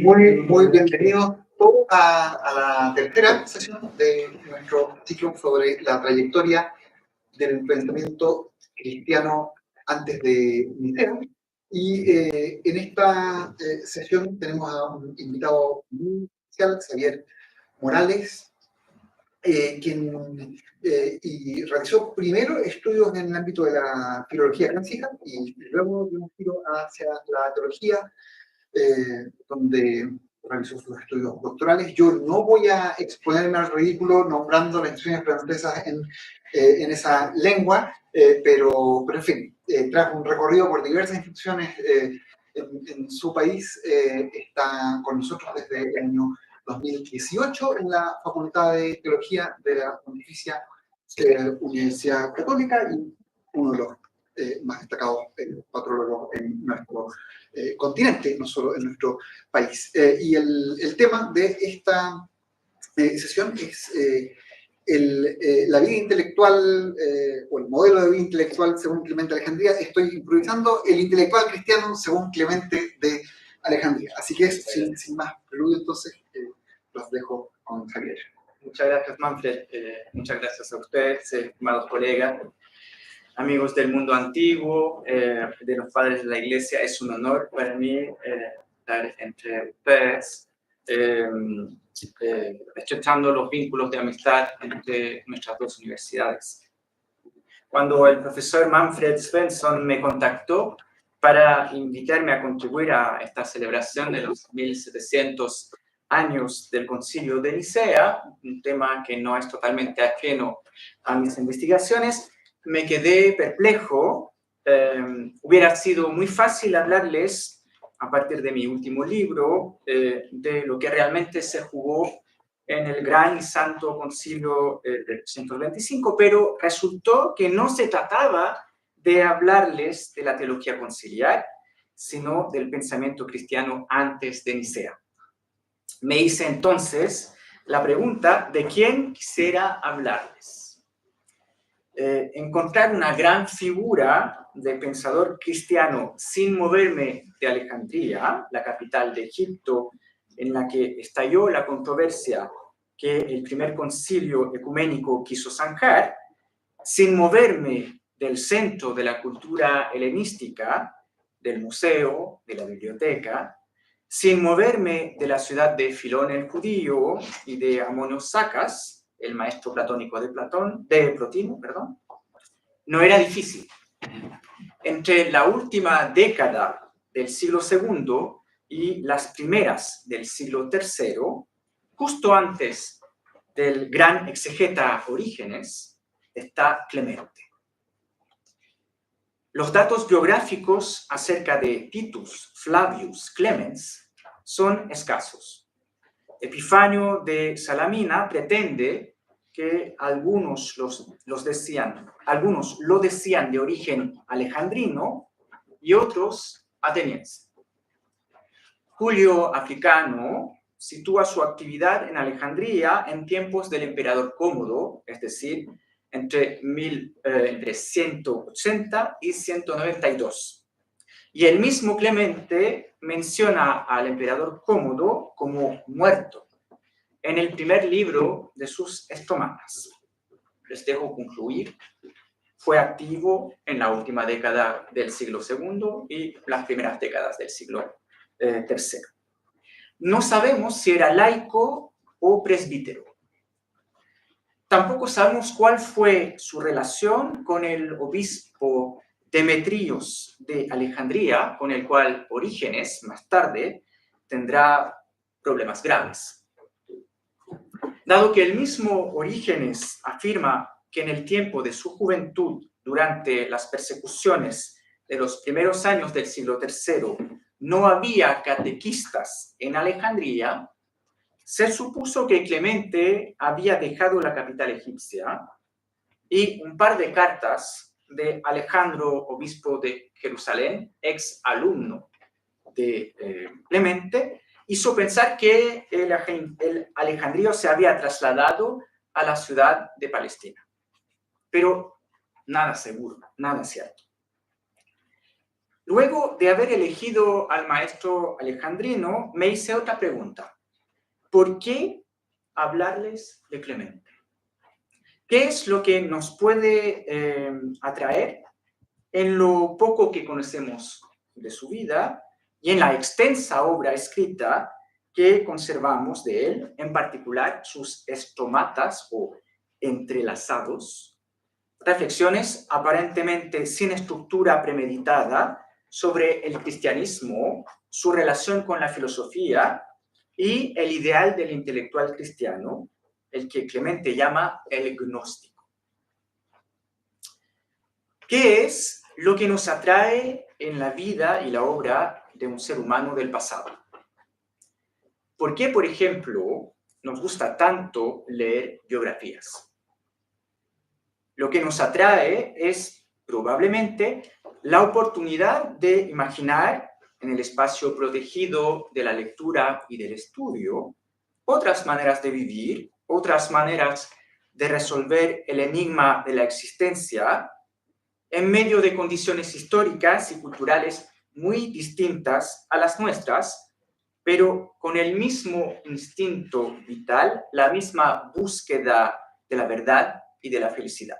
Muy bienvenidos todos a la tercera sesión de nuestro ciclo sobre la trayectoria del pensamiento cristiano antes de Nicea. Y en esta sesión tenemos a un invitado muy especial, Xavier Morales, quien realizó primero estudios en el ámbito de la filología clásica y luego dio un giro hacia la teología, donde realizó sus estudios doctorales. Yo no voy a exponerme al ridículo nombrando las instituciones francesas en esa lengua, pero en fin, tras un recorrido por diversas instituciones en su país, está con nosotros desde el año 2018 en la Facultad de Teología de la Pontificia Universidad Católica y uno de los más destacados patrólogos en nuestro continente, no solo en nuestro país. Y el tema de esta sesión es la vida intelectual o el modelo de vida intelectual según Clemente de Alejandría. Estoy improvisando el intelectual cristiano según Clemente de Alejandría. Así que sin más preludio, entonces los dejo con Javier. Muchas gracias, Manfred. Muchas gracias a ustedes, estimados colegas, amigos del mundo antiguo, de los padres de la Iglesia. Es un honor para mí estar entre ustedes, estrechando los vínculos de amistad entre nuestras dos universidades. Cuando el profesor Manfred Svensson me contactó para invitarme a contribuir a esta celebración de los 1700 años del Concilio de Nicea, un tema que no es totalmente ajeno a mis investigaciones, me quedé perplejo. Hubiera sido muy fácil hablarles, a partir de mi último libro, de lo que realmente se jugó en el gran y santo concilio de 325, pero resultó que no se trataba de hablarles de la teología conciliar, sino del pensamiento cristiano antes de Nicea. Me hice entonces la pregunta de quién quisiera hablarles. Encontrar una gran figura de pensador cristiano sin moverme de Alejandría, la capital de Egipto, en la que estalló la controversia que el primer concilio ecuménico quiso zanjar, sin moverme del centro de la cultura helenística, del museo, de la biblioteca, sin moverme de la ciudad de Filón el judío y de Amonio Sacas, el maestro platónico de Plotino, no era difícil. Entre la última década del siglo II y las primeras del siglo III, justo antes del gran exegeta Orígenes, está Clemente. Los datos biográficos acerca de Titus Flavius Clemens son escasos. Epifanio de Salamina pretende que algunos lo decían de origen alejandrino y otros ateniense. Julio Africano sitúa su actividad en Alejandría en tiempos del emperador Cómodo, es decir, entre 180 y 192. Y el mismo Clemente menciona al emperador Cómodo como muerto en el primer libro de sus Estomanas. Les dejo concluir. Fue activo en la última década del siglo II y las primeras décadas del siglo III. No sabemos si era laico o presbítero. Tampoco sabemos cuál fue su relación con el obispo Demetrios de Alejandría, con el cual Orígenes, más tarde, tendrá problemas graves. Dado que el mismo Orígenes afirma que en el tiempo de su juventud, durante las persecuciones de los primeros años del siglo III, no había catequistas en Alejandría, se supuso que Clemente había dejado la capital egipcia y un par de cartas de Alejandro, obispo de Jerusalén, ex alumno de Clemente, hizo pensar que el alejandrío se había trasladado a la ciudad de Palestina. Pero nada seguro, nada cierto. Luego de haber elegido al maestro alejandrino, me hice otra pregunta. ¿Por qué hablarles de Clemente? ¿Qué es lo que nos puede atraer en lo poco que conocemos de su vida y en la extensa obra escrita que conservamos de él, en particular sus estomatas o entrelazados, reflexiones aparentemente sin estructura premeditada sobre el cristianismo, su relación con la filosofía y el ideal del intelectual cristiano, el que Clemente llama el gnóstico. ¿Qué es lo que nos atrae en la vida y la obra de un ser humano del pasado? ¿Por qué, por ejemplo, nos gusta tanto leer biografías? Lo que nos atrae es probablemente la oportunidad de imaginar en el espacio protegido de la lectura y del estudio otras maneras de vivir, otras maneras de resolver el enigma de la existencia en medio de condiciones históricas y culturales muy distintas a las nuestras, pero con el mismo instinto vital, la misma búsqueda de la verdad y de la felicidad.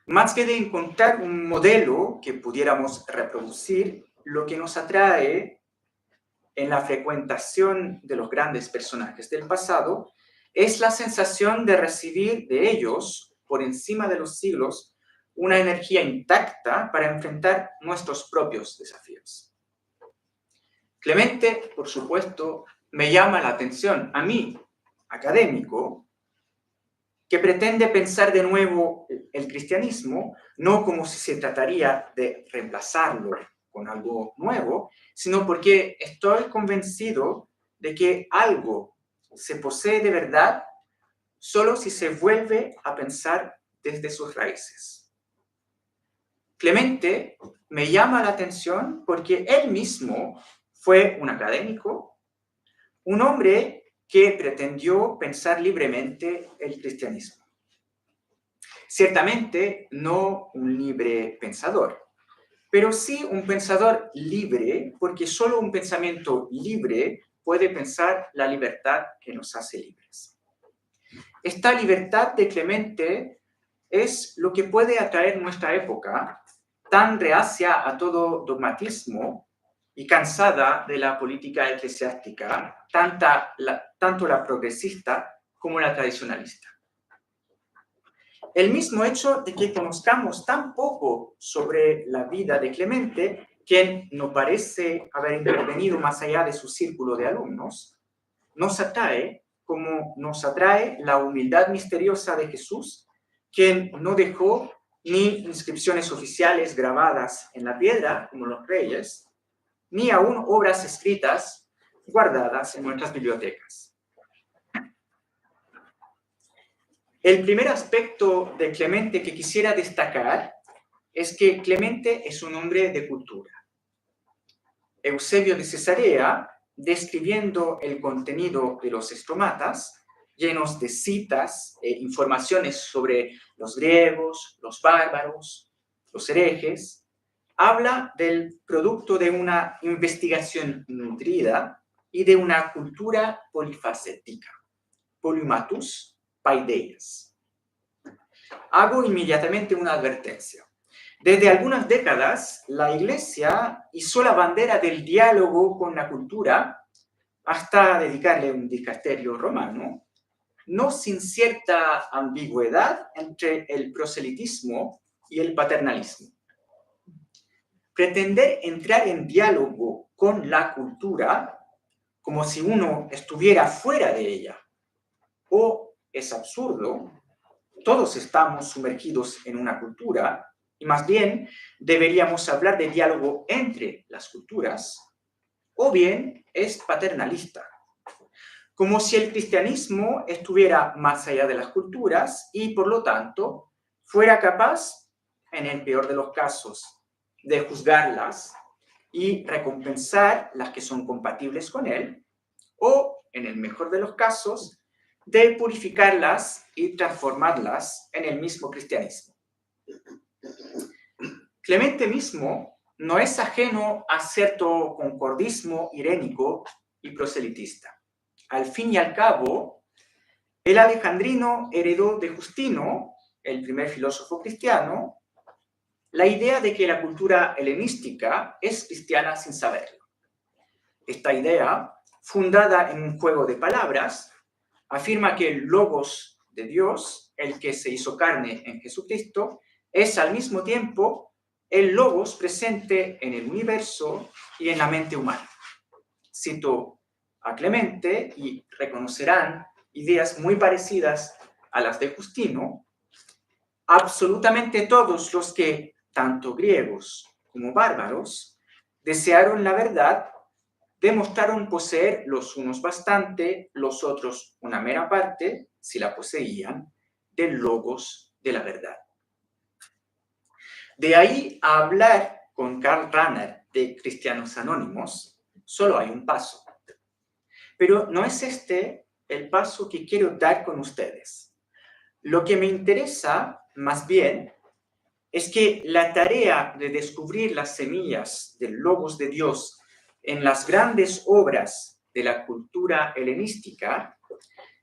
Más que de encontrar un modelo que pudiéramos reproducir, lo que nos atrae en la frecuentación de los grandes personajes del pasado es la sensación de recibir de ellos, por encima de los siglos, una energía intacta para enfrentar nuestros propios desafíos. Clemente, por supuesto, me llama la atención, a mí, académico, que pretende pensar de nuevo el cristianismo, no como si se trataría de reemplazarlo con algo nuevo, sino porque estoy convencido de que algo se posee de verdad solo si se vuelve a pensar desde sus raíces. Clemente me llama la atención porque él mismo fue un académico, un hombre que pretendió pensar libremente el cristianismo. Ciertamente no un libre pensador, pero sí un pensador libre, porque solo un pensamiento libre puede pensar la libertad que nos hace libres. Esta libertad de Clemente es lo que puede atraer nuestra época, tan reacia a todo dogmatismo y cansada de la política eclesiástica, tanto la progresista como la tradicionalista. El mismo hecho de que conozcamos tan poco sobre la vida de Clemente, quien no parece haber intervenido más allá de su círculo de alumnos, nos atrae como nos atrae la humildad misteriosa de Jesús, quien no dejó ni inscripciones oficiales grabadas en la piedra, como los reyes, ni aún obras escritas guardadas en nuestras bibliotecas. El primer aspecto de Clemente que quisiera destacar es que Clemente es un hombre de cultura. Eusebio de Cesarea, describiendo el contenido de los estomatas, llenos de citas e informaciones sobre los griegos, los bárbaros, los herejes, habla del producto de una investigación nutrida y de una cultura polifacética, polymatus paideias. Hago inmediatamente una advertencia. Desde algunas décadas, la Iglesia hizo la bandera del diálogo con la cultura hasta dedicarle un dicasterio romano, no sin cierta ambigüedad entre el proselitismo y el paternalismo. Pretender entrar en diálogo con la cultura como si uno estuviera fuera de ella, o es absurdo, todos estamos sumergidos en una cultura, y más bien deberíamos hablar de diálogo entre las culturas, o bien es paternalista, como si el cristianismo estuviera más allá de las culturas y, por lo tanto, fuera capaz, en el peor de los casos, de juzgarlas y recompensar las que son compatibles con él, o, en el mejor de los casos, de purificarlas y transformarlas en el mismo cristianismo. Clemente mismo no es ajeno a cierto concordismo irénico y proselitista. Al fin y al cabo, el alejandrino heredó de Justino, el primer filósofo cristiano, la idea de que la cultura helenística es cristiana sin saberlo. Esta idea, fundada en un juego de palabras, afirma que el logos de Dios, el que se hizo carne en Jesucristo, es al mismo tiempo el logos presente en el universo y en la mente humana. Cito a Clemente y reconocerán ideas muy parecidas a las de Justino. Absolutamente todos los que, tanto griegos como bárbaros, desearon la verdad, demostraron poseer los unos bastante, los otros una mera parte, si la poseían, del logos de la verdad. De ahí a hablar con Karl Rahner de cristianos anónimos, solo hay un paso. Pero no es este el paso que quiero dar con ustedes. Lo que me interesa, más bien, es que la tarea de descubrir las semillas del logos de Dios en las grandes obras de la cultura helenística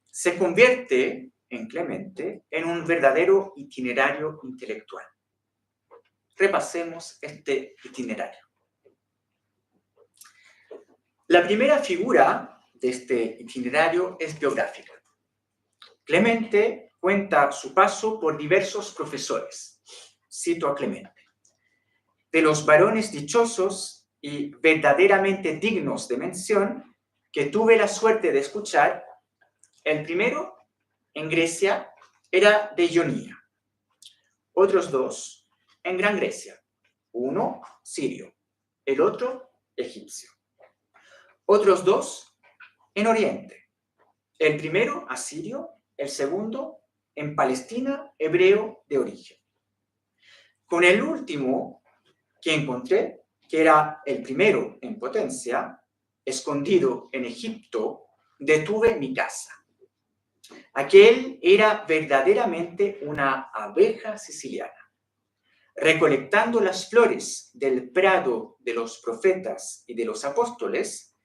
se convierte en Clemente en un verdadero itinerario intelectual. Repasemos este itinerario. La primera figura de este itinerario es biográfica. Clemente cuenta su paso por diversos profesores. Cito a Clemente. De los varones dichosos y verdaderamente dignos de mención que tuve la suerte de escuchar, el primero, en Grecia, era de Ionía. Otros dos, en Gran Grecia. Uno, sirio. El otro, egipcio. Otros dos, en Oriente. El primero, asirio. El segundo, en Palestina, hebreo de origen. Con el último que encontré, que era el primero en potencia, escondido en Egipto, detuve mi casa. Aquel era verdaderamente una abeja siciliana. Recolectando las flores del prado de los profetas y de los apóstoles,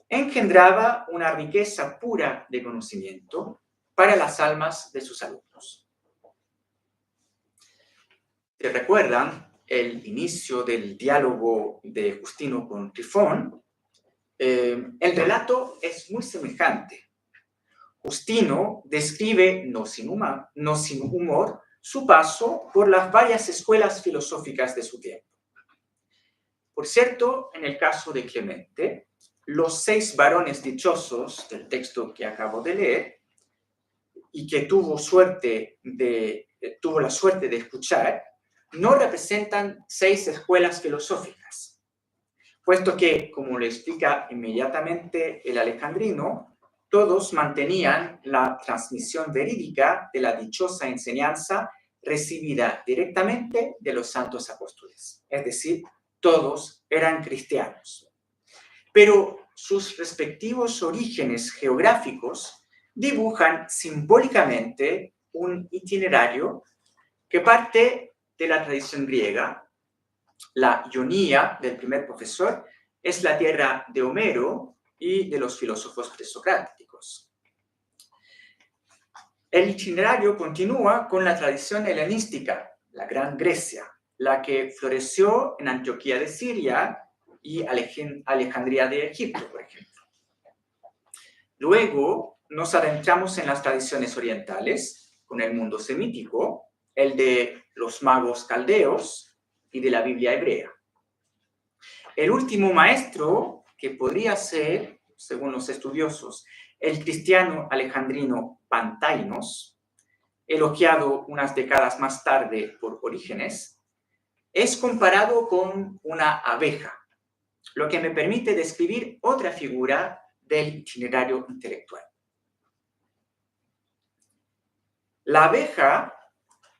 engendraba una riqueza pura de conocimiento para las almas de sus alumnos. ¿Se recuerdan el inicio del diálogo de Justino con Trifón? El relato es muy semejante. Justino describe, no sin humor, su paso por las varias escuelas filosóficas de su tiempo. Por cierto, en el caso de Clemente, los 6 varones dichosos del texto que acabo de leer y que tuvo la suerte de escuchar, no representan 6 escuelas filosóficas, puesto que, como le explica inmediatamente el alejandrino, todos mantenían la transmisión verídica de la dichosa enseñanza recibida directamente de los santos apóstoles. Es decir, todos eran cristianos. Pero sus respectivos orígenes geográficos dibujan simbólicamente un itinerario que parte de la tradición griega. La Ionía del primer profesor es la tierra de Homero y de los filósofos presocráticos. El itinerario continúa con la tradición helenística, la Gran Grecia, la que floreció en Antioquía de Siria y Alejandría de Egipto, por ejemplo. Luego nos adentramos en las tradiciones orientales, con el mundo semítico, el de los magos caldeos y de la Biblia hebrea. El último maestro, que podría ser, según los estudiosos, el cristiano alejandrino Pantainos, elogiado unas décadas más tarde por Orígenes, es comparado con una abeja, lo que me permite describir otra figura del itinerario intelectual. La abeja,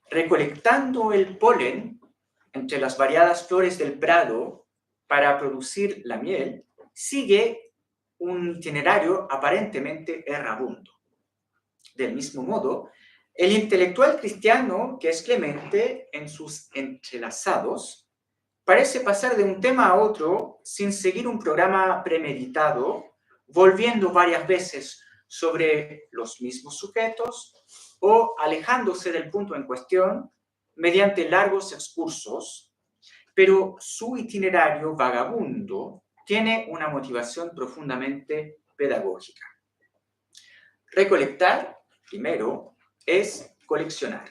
recolectando el polen entre las variadas flores del prado para producir la miel, sigue un itinerario aparentemente errabundo. Del mismo modo, el intelectual cristiano, que es Clemente, en sus entrelazados, parece pasar de un tema a otro sin seguir un programa premeditado, volviendo varias veces sobre los mismos sujetos o alejándose del punto en cuestión mediante largos excursos, pero su itinerario vagabundo tiene una motivación profundamente pedagógica. Recolectar, primero, es coleccionar.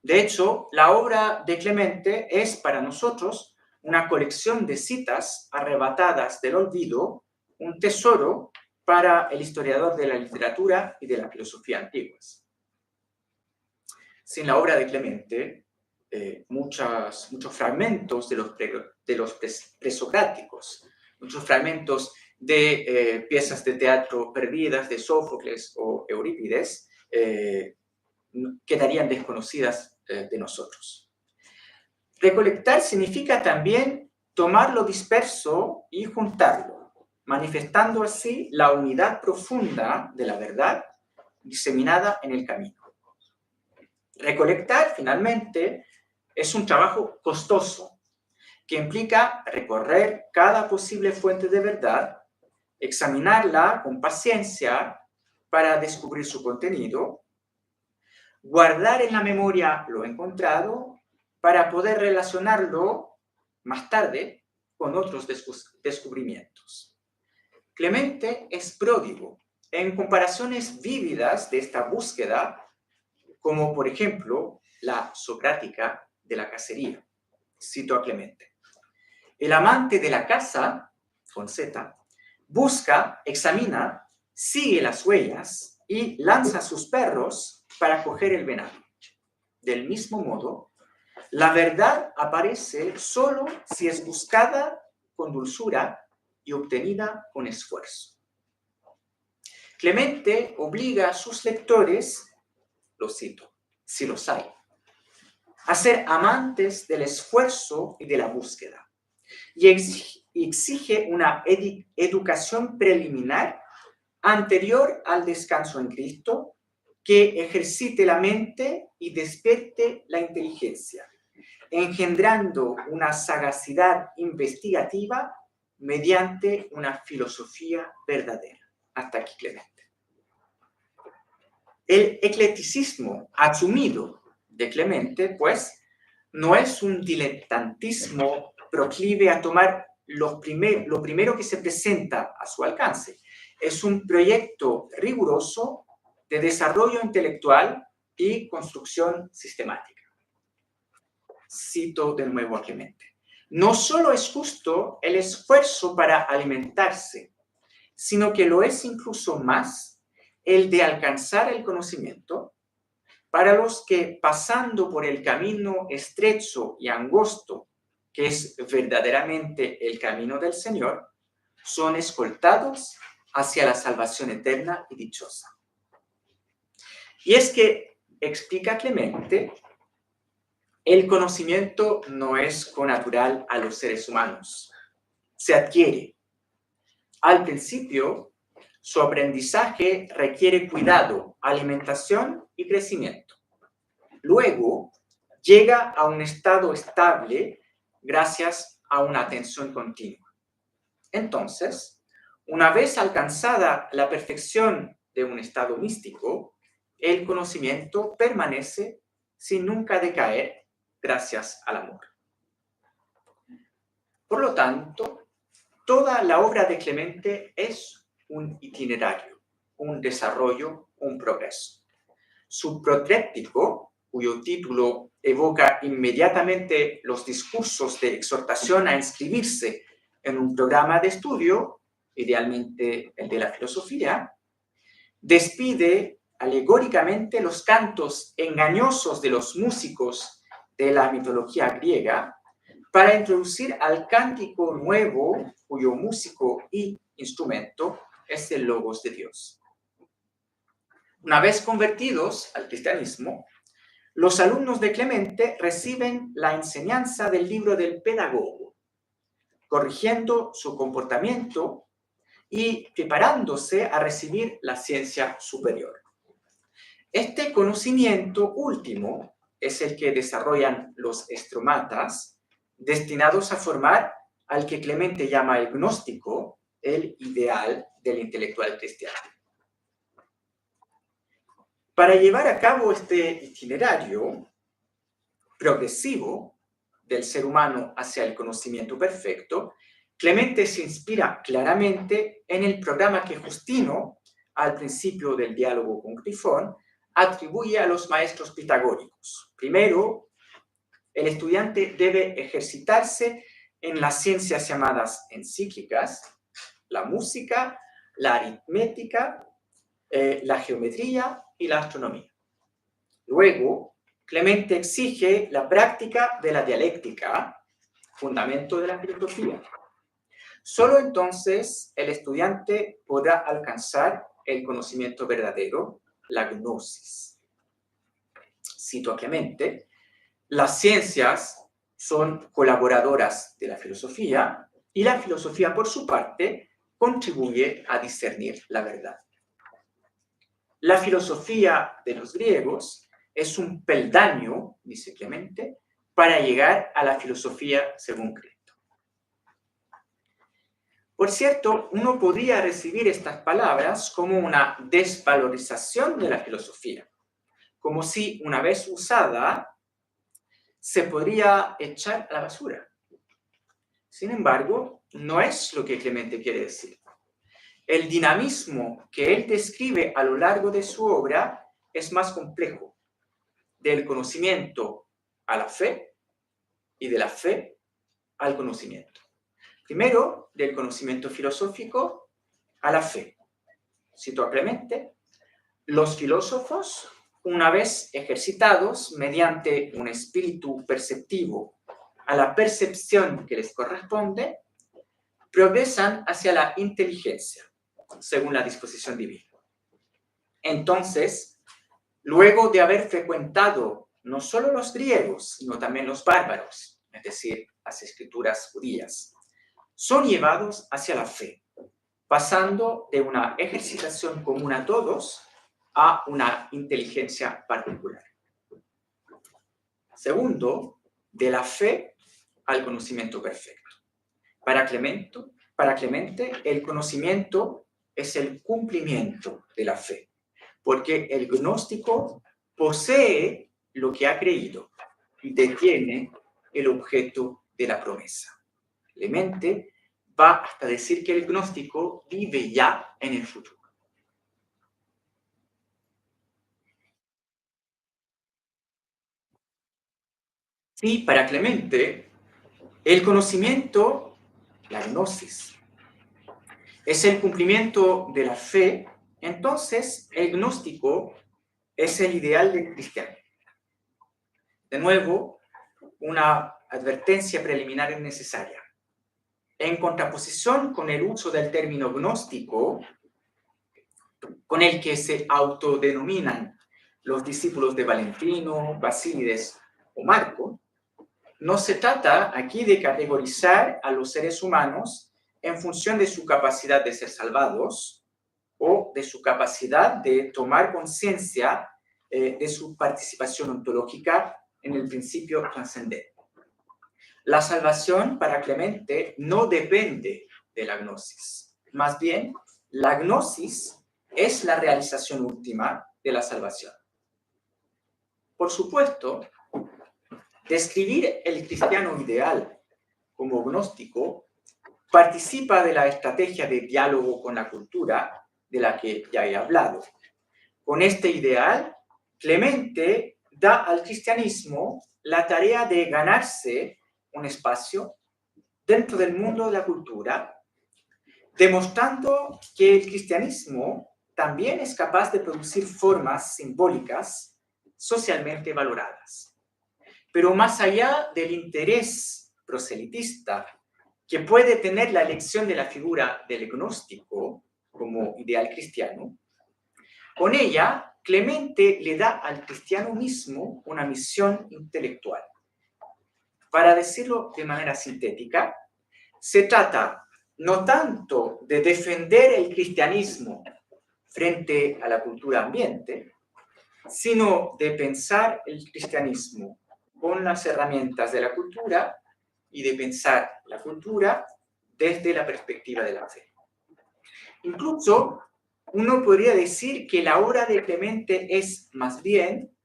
De hecho, la obra de Clemente es para nosotros una colección de citas arrebatadas del olvido, un tesoro para el historiador de la literatura y de la filosofía antiguas. Sin la obra de Clemente, muchos fragmentos de los presocráticos, muchos fragmentos de piezas de teatro perdidas de Sófocles o Eurípides quedarían desconocidas de nosotros. Recolectar significa también tomar lo disperso y juntarlo, manifestando así la unidad profunda de la verdad diseminada en el camino. Recolectar, finalmente, es un trabajo costoso que implica recorrer cada posible fuente de verdad, examinarla con paciencia para descubrir su contenido, guardar en la memoria lo encontrado para poder relacionarlo más tarde con otros descubrimientos. Clemente es pródigo en comparaciones vívidas de esta búsqueda, como por ejemplo la socrática de la cacería. Cito a Clemente. El amante de la caza, con Z, busca, examina, sigue las huellas y lanza sus perros para coger el venado. Del mismo modo, la verdad aparece solo si es buscada con dulzura y obtenida con esfuerzo. Clemente obliga a sus lectores, lo cito, si los hay, a ser amantes del esfuerzo y de la búsqueda, y exige una educación preliminar anterior al descanso en Cristo que ejercite la mente y despierte la inteligencia, engendrando una sagacidad investigativa mediante una filosofía verdadera. Hasta aquí Clemente. El eclecticismo asumido de Clemente, pues, no es un diletantismo proclive a tomar lo primero que se presenta a su alcance. Es un proyecto riguroso de desarrollo intelectual y construcción sistemática. Cito de nuevo a Clemente. No solo es justo el esfuerzo para alimentarse, sino que lo es incluso más el de alcanzar el conocimiento para los que, pasando por el camino estrecho y angosto, que es verdaderamente el camino del Señor, son escoltados hacia la salvación eterna y dichosa. Y es que, explica Clemente, el conocimiento no es connatural a los seres humanos, se adquiere. Al principio, su aprendizaje requiere cuidado, alimentación y crecimiento. Luego, llega a un estado estable gracias a una atención continua. Entonces, una vez alcanzada la perfección de un estado místico, el conocimiento permanece sin nunca decaer gracias al amor. Por lo tanto, toda la obra de Clemente es un itinerario, un desarrollo, un progreso. Su protéptico, cuyo título evoca inmediatamente los discursos de exhortación a inscribirse en un programa de estudio, idealmente el de la filosofía, despide alegóricamente los cantos engañosos de los músicos de la mitología griega para introducir al cántico nuevo, cuyo músico y instrumento es el Logos de Dios. Una vez convertidos al cristianismo, los alumnos de Clemente reciben la enseñanza del libro del pedagogo, corrigiendo su comportamiento y preparándose a recibir la ciencia superior. Este conocimiento último es el que desarrollan los estromatas destinados a formar al que Clemente llama el gnóstico, el ideal del intelectual cristiano. Para llevar a cabo este itinerario progresivo del ser humano hacia el conocimiento perfecto, Clemente se inspira claramente en el programa que Justino, al principio del diálogo con Grifón, atribuye a los maestros pitagóricos. Primero, el estudiante debe ejercitarse en las ciencias llamadas encíclicas, la música, la aritmética, la geometría y la astronomía. Luego, Clemente exige la práctica de la dialéctica, fundamento de la filosofía. Solo entonces el estudiante podrá alcanzar el conocimiento verdadero, la gnosis. Cito a Clemente: las ciencias son colaboradoras de la filosofía y la filosofía, por su parte, contribuye a discernir la verdad. La filosofía de los griegos es un peldaño, dice Clemente, para llegar a la filosofía según Cristo. Por cierto, uno podría recibir estas palabras como una desvalorización de la filosofía, como si, una vez usada, se podría echar a la basura. Sin embargo, no es lo que Clemente quiere decir. El dinamismo que él describe a lo largo de su obra es más complejo, del conocimiento a la fe y de la fe al conocimiento. Primero, del conocimiento filosófico a la fe. Cito a Clemente: los filósofos, una vez ejercitados mediante un espíritu perceptivo a la percepción que les corresponde, progresan hacia la inteligencia, según la disposición divina. Entonces, luego de haber frecuentado no solo los griegos, sino también los bárbaros, es decir, las escrituras judías, son llevados hacia la fe, pasando de una ejercitación común a todos a una inteligencia particular. Segundo, de la fe al conocimiento perfecto. Para Clemente, el conocimiento es el cumplimiento de la fe, porque el gnóstico posee lo que ha creído y detiene el objeto de la promesa. Clemente va hasta decir que el gnóstico vive ya en el futuro. Y para Clemente, el conocimiento, la gnosis, es el cumplimiento de la fe. Entonces el gnóstico es el ideal del cristiano. De nuevo, una advertencia preliminar es necesaria. En contraposición con el uso del término gnóstico, con el que se autodenominan los discípulos de Valentino, Basílides o Marco, no se trata aquí de categorizar a los seres humanos en función de su capacidad de ser salvados o de su capacidad de tomar conciencia de su participación ontológica en el principio trascendente. La salvación para Clemente no depende de la gnosis. Más bien, la gnosis es la realización última de la salvación. Por supuesto, describir el cristiano ideal como gnóstico participa de la estrategia de diálogo con la cultura de la que ya he hablado. Con este ideal, Clemente da al cristianismo la tarea de ganarse un espacio dentro del mundo de la cultura, demostrando que el cristianismo también es capaz de producir formas simbólicas socialmente valoradas. Pero más allá del interés proselitista que puede tener la elección de la figura del gnóstico como ideal cristiano, con ella Clemente le da al cristiano mismo una misión intelectual. Para decirlo de manera sintética, se trata no tanto de defender el cristianismo frente a la cultura ambiente, sino de pensar el cristianismo con las herramientas de la cultura y de pensar la cultura desde la perspectiva de la fe. Incluso, uno podría decir que la obra de Clemente es más bien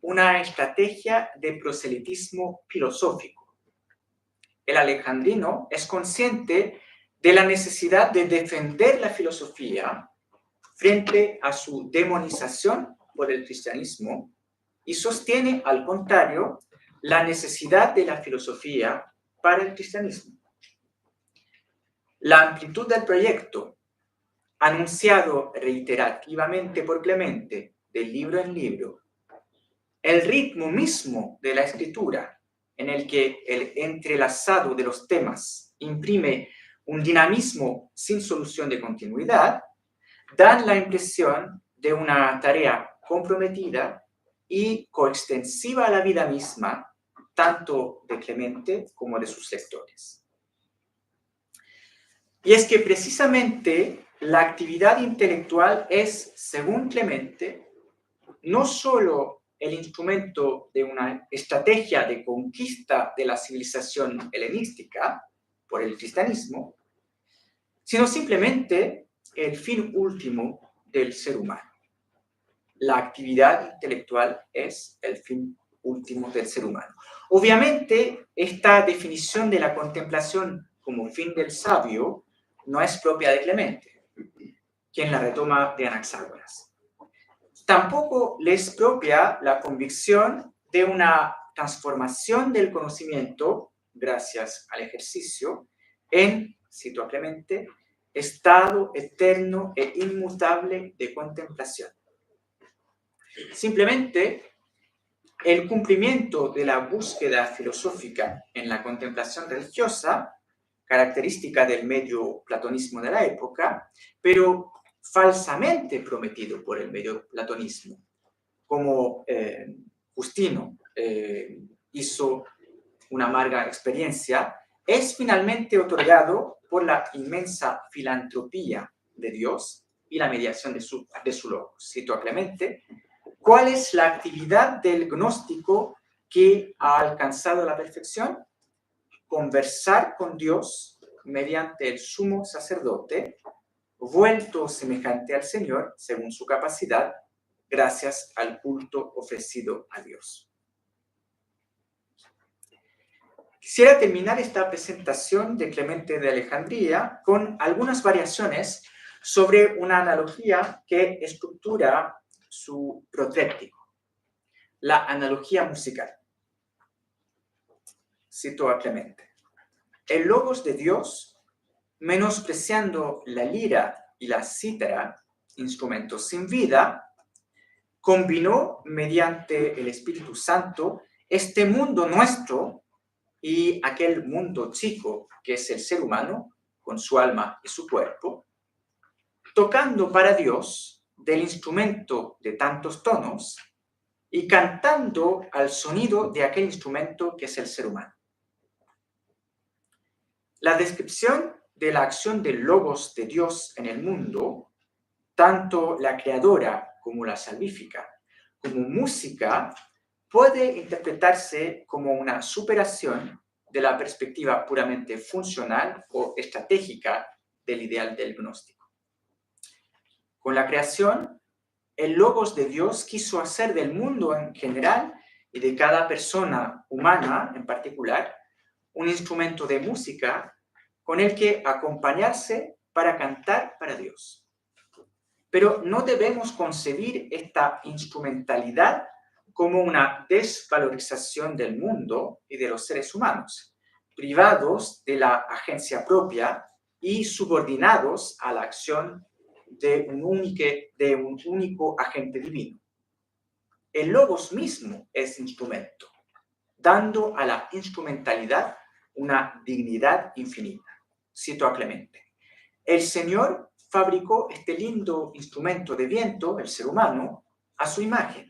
una estrategia de proselitismo filosófico. El alejandrino es consciente de la necesidad de defender la filosofía frente a su demonización por el cristianismo y sostiene, al contrario, la necesidad de la filosofía para el cristianismo. La amplitud del proyecto, anunciado reiterativamente por Clemente, de libro en libro, el ritmo mismo de la escritura, en el que el entrelazado de los temas imprime un dinamismo sin solución de continuidad, dan la impresión de una tarea comprometida y coextensiva a la vida misma, tanto de Clemente como de sus lectores. Y es que precisamente la actividad intelectual es, según Clemente, no solo el instrumento de una estrategia de conquista de la civilización helenística por el cristianismo, sino simplemente el fin último del ser humano. La actividad intelectual es el fin último del ser humano. Obviamente, esta definición de la contemplación como fin del sabio no es propia de Clemente, quien la retoma de Anaxágoras. Tampoco le es propia la convicción de una transformación del conocimiento, gracias al ejercicio, en, cito a Clemente, estado eterno e inmutable de contemplación. Simplemente, el cumplimiento de la búsqueda filosófica en la contemplación religiosa, característica del medio platonismo de la época, pero falsamente prometido por el medio platonismo, como Justino hizo una amarga experiencia, es finalmente otorgado por la inmensa filantropía de Dios y la mediación de su logos. Cito a Clemente: ¿cuál es la actividad del gnóstico que ha alcanzado la perfección? Conversar con Dios mediante el sumo sacerdote, vuelto semejante al Señor, según su capacidad, gracias al culto ofrecido a Dios. Quisiera terminar esta presentación de Clemente de Alejandría con algunas variaciones sobre una analogía que estructura su protéptico, la analogía musical. Cito a Clemente: el logos de Dios, menospreciando la lira y la cítara, instrumentos sin vida, combinó mediante el Espíritu Santo este mundo nuestro y aquel mundo chico que es el ser humano, con su alma y su cuerpo, tocando para Dios del instrumento de tantos tonos y cantando al sonido de aquel instrumento que es el ser humano. La descripción de la acción del logos de Dios en el mundo, tanto la creadora como la salvífica, como música, puede interpretarse como una superación de la perspectiva puramente funcional o estratégica del ideal del gnóstico. Con la creación, el logos de Dios quiso hacer del mundo en general y de cada persona humana en particular un instrumento de música con el que acompañarse para cantar para Dios. Pero no debemos concebir esta instrumentalidad como una desvalorización del mundo y de los seres humanos, privados de la agencia propia y subordinados a la acción de un único agente divino. El logos mismo es instrumento, dando a la instrumentalidad una dignidad infinita. Cito a Clemente: el Señor fabricó este lindo instrumento de viento, el ser humano, a su imagen.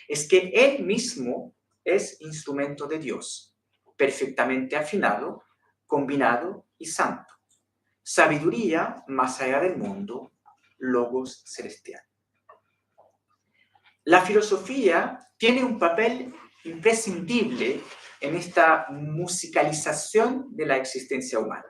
Es que Él mismo es instrumento de Dios, perfectamente afinado, combinado y santo. Sabiduría más allá del mundo, logos celestial. La filosofía tiene un papel imprescindible en esta musicalización de la existencia humana.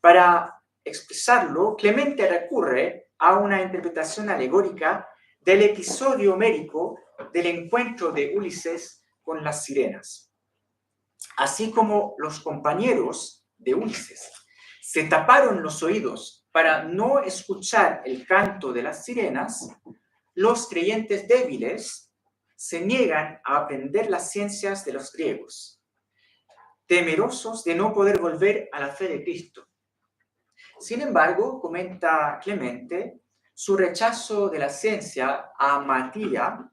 Para expresarlo, Clemente recurre a una interpretación alegórica del episodio homérico del encuentro de Ulises con las sirenas. Así como los compañeros de Ulises se taparon los oídos para no escuchar el canto de las sirenas, los creyentes débiles se niegan a aprender las ciencias de los griegos, temerosos de no poder volver a la fe de Cristo. Sin embargo, comenta Clemente, su rechazo de la ciencia amatía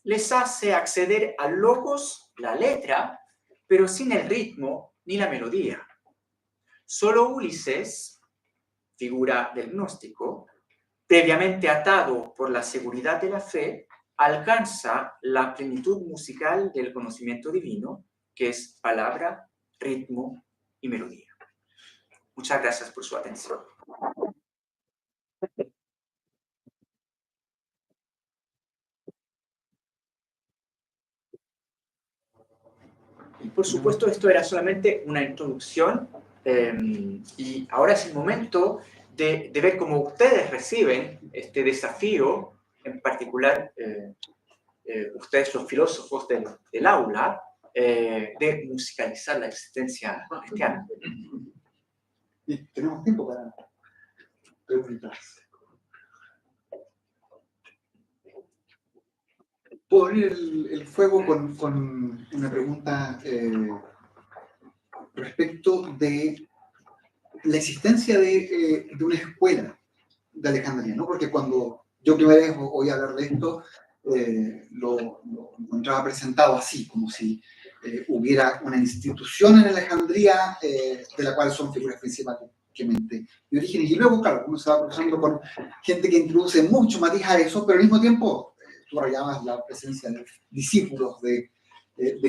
les hace acceder al logos, la letra, pero sin el ritmo ni la melodía. Solo Ulises, figura del gnóstico, previamente atado por la seguridad de la fe, alcanza la plenitud musical del conocimiento divino, que es palabra, ritmo y melodía. Muchas gracias por su atención. Y por supuesto, esto era solamente una introducción y ahora es el momento de ver cómo ustedes reciben este desafío, en particular ustedes los filósofos del aula, de musicalizar la existencia cristiana. Y tenemos tiempo para preguntas. Puedo abrir el fuego con una pregunta respecto de la existencia de una escuela de Alejandría, ¿no? Porque cuando yo primera vez oí hablar de esto, lo encontraba presentado así, como si hubiera una institución en Alejandría de la cual son figuras principales de orígenes. Y luego, claro, uno se va cruzando con gente que introduce mucho matiz a eso, pero al mismo tiempo tú rayabas la presencia de discípulos de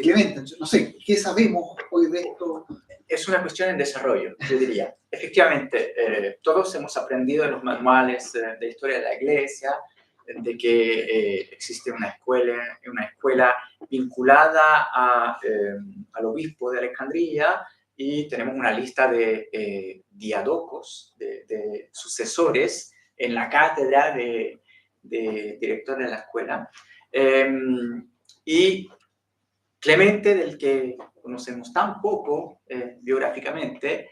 Clemente. No sé, ¿qué sabemos hoy de esto? Es una cuestión en desarrollo, yo diría. Efectivamente, todos hemos aprendido en los manuales de historia de la Iglesia de que existe una escuela vinculada al obispo de Alejandría, y tenemos una lista de diadocos, de sucesores en la cátedra de director de la escuela. Y Clemente, del que conocemos tan poco biográficamente,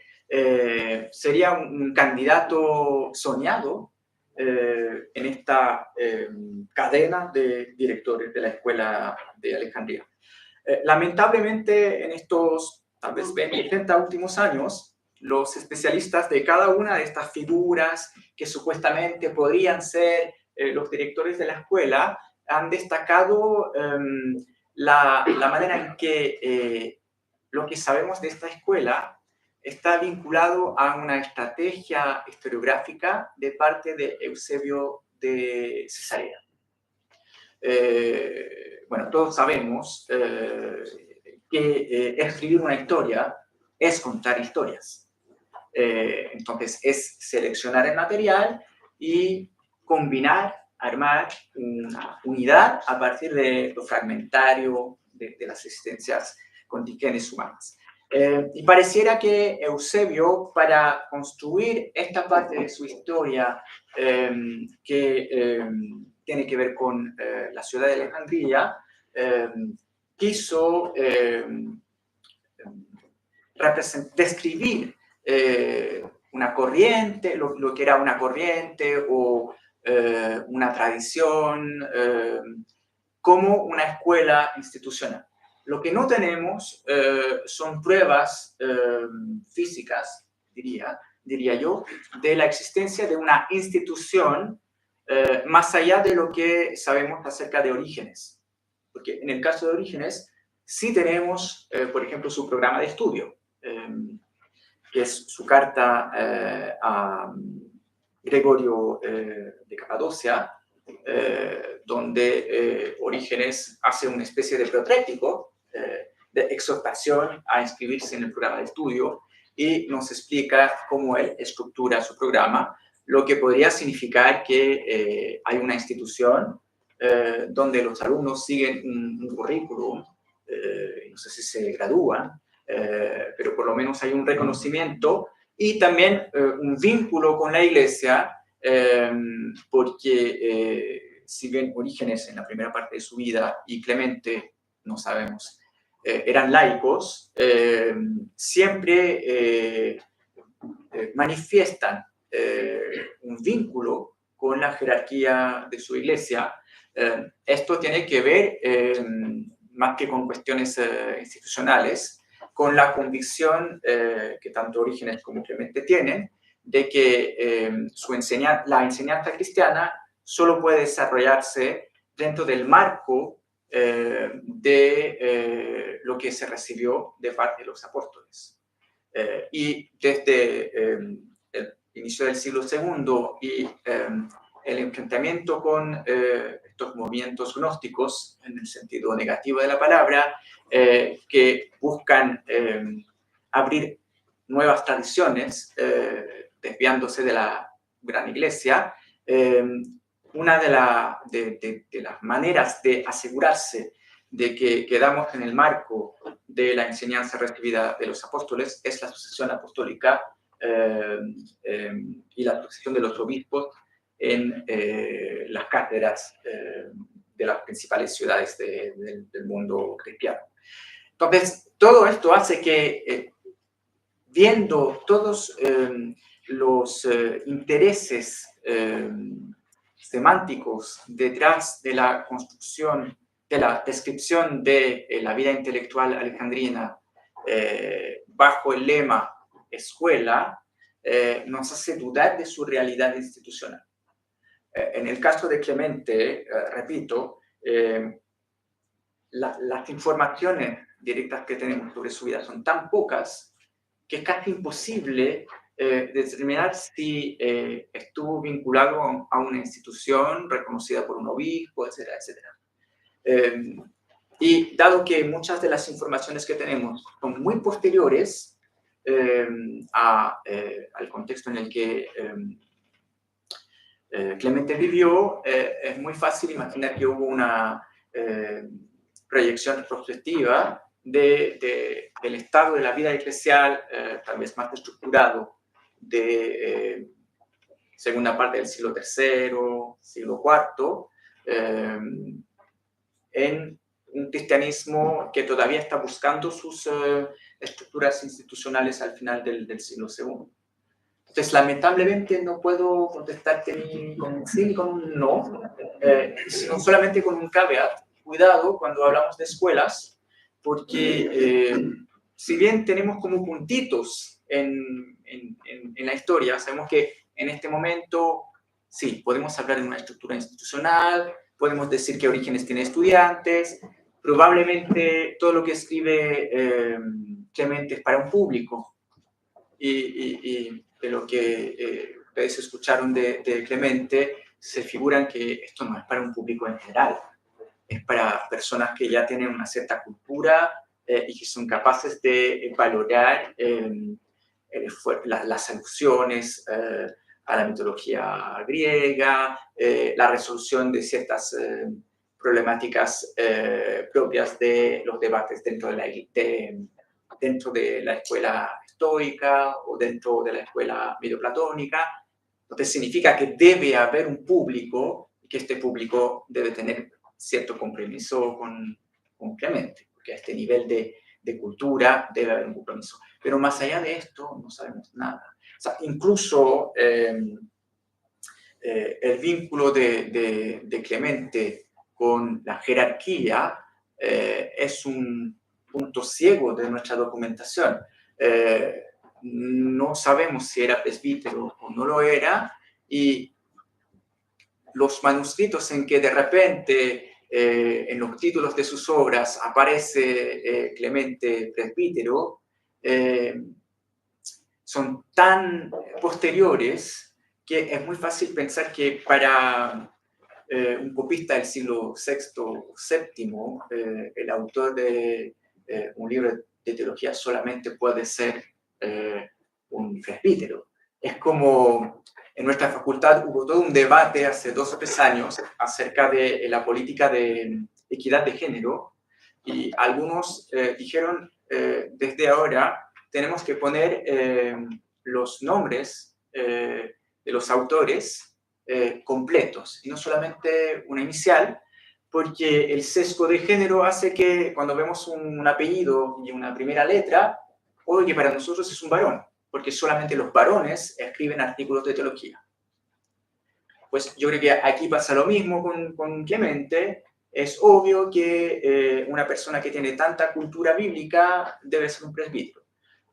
sería un candidato soñado en esta cadena de directores de la escuela de Alejandría. Lamentablemente, en estos tal vez 20, 30 últimos años, los especialistas de cada una de estas figuras que supuestamente podrían ser los directores de la escuela han destacado la manera en que lo que sabemos de esta escuela está vinculado a una estrategia historiográfica de parte de Eusebio de Cesarea. Bueno, todos sabemos que escribir una historia es contar historias. Entonces, es seleccionar el material y combinar, armar una unidad a partir de lo fragmentario de las existencias contingentes humanas. Y pareciera que Eusebio, para construir esta parte de su historia que tiene que ver con la ciudad de Alejandría, quiso describir una corriente, lo que era una corriente o una tradición, como una escuela institucional. Lo que no tenemos son pruebas físicas, diría yo, de la existencia de una institución más allá de lo que sabemos acerca de Orígenes. Porque en el caso de Orígenes sí tenemos, por ejemplo, su programa de estudio, que es su carta a Gregorio de Capadocia, donde Orígenes hace una especie de protrético de exhortación a inscribirse en el programa de estudio, y nos explica cómo él estructura su programa, lo que podría significar que hay una institución donde los alumnos siguen un currículum, no sé si se gradúan, pero por lo menos hay un reconocimiento y también un vínculo con la Iglesia, porque si bien Orígenes en la primera parte de su vida y Clemente, no sabemos, eran laicos, siempre manifiestan un vínculo con la jerarquía de su iglesia. Esto tiene que ver, más que con cuestiones institucionales, con la convicción que tanto Orígenes como Clemente tienen, de que la enseñanza cristiana solo puede desarrollarse dentro del marco de lo que se recibió de parte de los apóstoles. Y desde el inicio del siglo II y el enfrentamiento con estos movimientos gnósticos, en el sentido negativo de la palabra, que buscan abrir nuevas tradiciones, desviándose de la gran iglesia, una de las maneras de asegurarse de que quedamos en el marco de la enseñanza recibida de los apóstoles es la sucesión apostólica y la sucesión de los obispos en las cátedras de las principales ciudades del mundo cristiano. Entonces, todo esto hace que, viendo todos los intereses semánticos detrás de la construcción, de la descripción de la vida intelectual alejandrina bajo el lema escuela, nos hace dudar de su realidad institucional. En el caso de Clemente, repito, las informaciones directas que tenemos sobre su vida son tan pocas que es casi imposible determinar si estuvo vinculado a una institución reconocida por un obispo, etcétera, etcétera. Y dado que muchas de las informaciones que tenemos son muy posteriores al contexto en el que Clemente vivió, es muy fácil imaginar que hubo una proyección retrospectiva del estado de la vida eclesial, tal vez más estructurado, de segunda parte del siglo III, siglo IV, en un cristianismo que todavía está buscando sus estructuras institucionales al final del siglo II. Entonces, lamentablemente no puedo contestarte ni con un sí ni con un no, sino solamente con un caveat. Cuidado cuando hablamos de escuelas, porque si bien tenemos como puntitos en la historia, sabemos que en este momento, sí, podemos hablar de una estructura institucional, podemos decir que Orígenes tiene estudiantes, probablemente todo lo que escribe Clemente es para un público, y de lo que ustedes escucharon de Clemente, se figuran que esto no es para un público en general, es para personas que ya tienen una cierta cultura y que son capaces de valorar las alusiones a la mitología griega, la resolución de ciertas problemáticas propias de los debates dentro de la escuela estoica o dentro de la escuela medioplatónica. Entonces significa que debe haber un público y que este público debe tener cierto compromiso con Clemente, porque a este nivel de cultura debe haber un compromiso. Pero más allá de esto no sabemos nada. O sea, incluso el vínculo de Clemente con la jerarquía es un punto ciego de nuestra documentación. No sabemos si era presbítero o no lo era, y los manuscritos en que de repente en los títulos de sus obras aparece Clemente presbítero son tan posteriores que es muy fácil pensar que para un copista del siglo VI o VII, el autor de un libro de teología solamente puede ser un presbítero. Es como En nuestra facultad hubo todo un debate hace 2 o 3 años acerca de la política de equidad de género, y algunos dijeron, desde ahora tenemos que poner los nombres de los autores completos, y no solamente una inicial, porque el sesgo de género hace que cuando vemos un apellido y una primera letra, oye, para nosotros es un varón, porque solamente los varones escriben artículos de teología. Pues yo creo que aquí pasa lo mismo con Clemente. Es obvio que una persona que tiene tanta cultura bíblica debe ser un presbítero.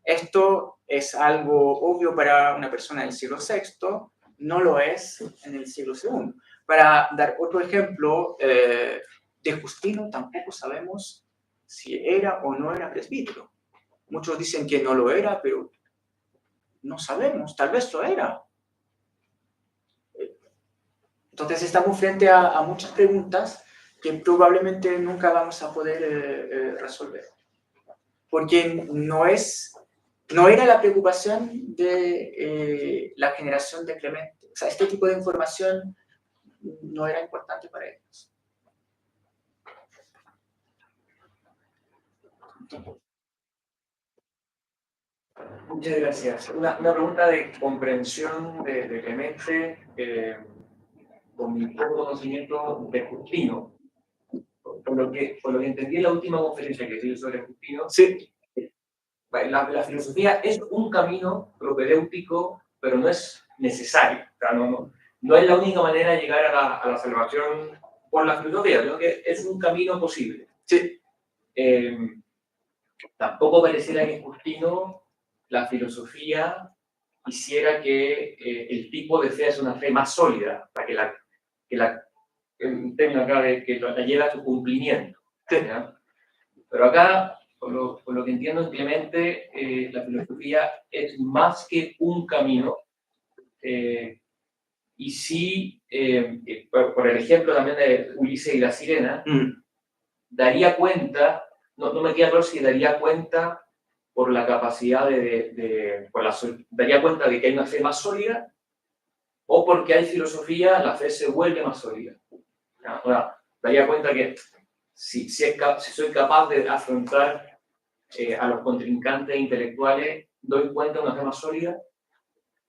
Esto es algo obvio para una persona del siglo VI, no lo es en el siglo II. Para dar otro ejemplo, de Justino tampoco sabemos si era o no era presbítero. Muchos dicen que no lo era, pero no sabemos, tal vez lo era. Entonces estamos frente a muchas preguntas que probablemente nunca vamos a poder resolver. Porque no era la preocupación de la generación de Clemente. O sea, este tipo de información no era importante para ellos. Muchas gracias. Una pregunta de comprensión de Clemente, con mi poco conocimiento de Justino. Por lo que entendí en la última conferencia que hice sobre Justino, Sí. La filosofía es un camino propedéutico, pero no es necesario. O sea, no es la única manera de llegar a la salvación por la filosofía, sino que es un camino posible. Sí. Tampoco pareciera que en Justino la filosofía hiciera que el tipo de fe es una fe más sólida, para en términos acá de que la lleva a su cumplimiento. ¿Ya? Pero acá, por lo que entiendo en Clemente, la filosofía es más que un camino, y sí, por el ejemplo también de Ulises y la sirena, daría cuenta, no me queda claro si daría cuenta por la capacidad daría cuenta de que hay una fe más sólida, o porque hay filosofía, la fe se vuelve más sólida. Ahora, daría cuenta que si soy capaz de afrontar a los contrincantes intelectuales, doy cuenta de una fe más sólida,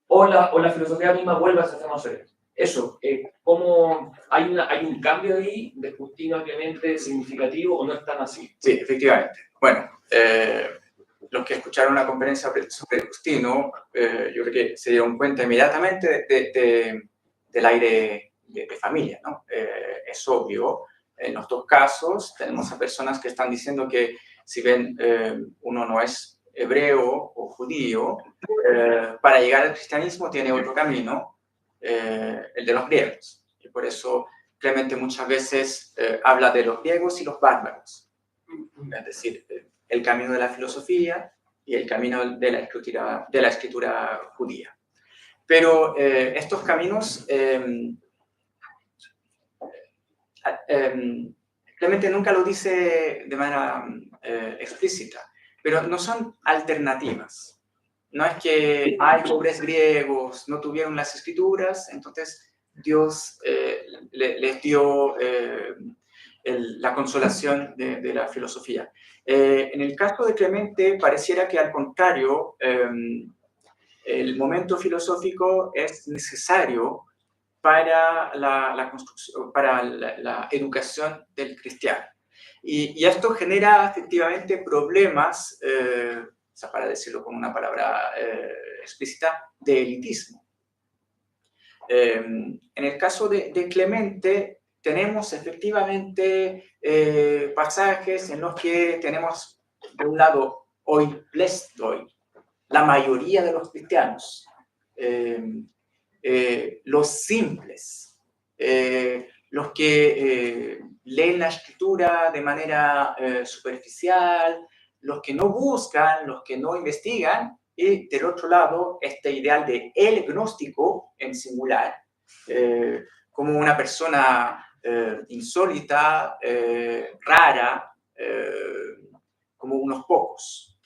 o la filosofía misma vuelve a ser más sólida. Eso, ¿cómo hay un cambio ahí de Justino a Clemente significativo o no es tan así? Sí, efectivamente. Bueno, los que escucharon la conferencia sobre Justino, yo creo que se dieron cuenta inmediatamente del aire de familia, ¿no? Es obvio, en los dos casos tenemos a personas que están diciendo que si bien uno no es hebreo o judío, para llegar al cristianismo tiene otro camino, el de los griegos. Y por eso Clemente muchas veces habla de los griegos y los bárbaros. Es decir, el camino de la filosofía y el camino de la escritura judía. Pero estos caminos, Clemente nunca lo dice de manera explícita, pero no son alternativas. No es que hay pobres griegos, no tuvieron las escrituras, entonces Dios les dio la consolación de la filosofía. En el caso de Clemente, pareciera que al contrario, el momento filosófico es necesario para la construcción, para la educación del cristiano. Y esto genera efectivamente problemas, o sea, para decirlo con una palabra explícita, de elitismo. En el caso de Clemente, tenemos efectivamente pasajes en los que tenemos, de un lado, hoy blessed, la mayoría de los cristianos, los simples, los que leen la escritura de manera superficial, los que no buscan, los que no investigan, y del otro lado, este ideal de el gnóstico en singular, como una persona insólita, rara, como unos pocos.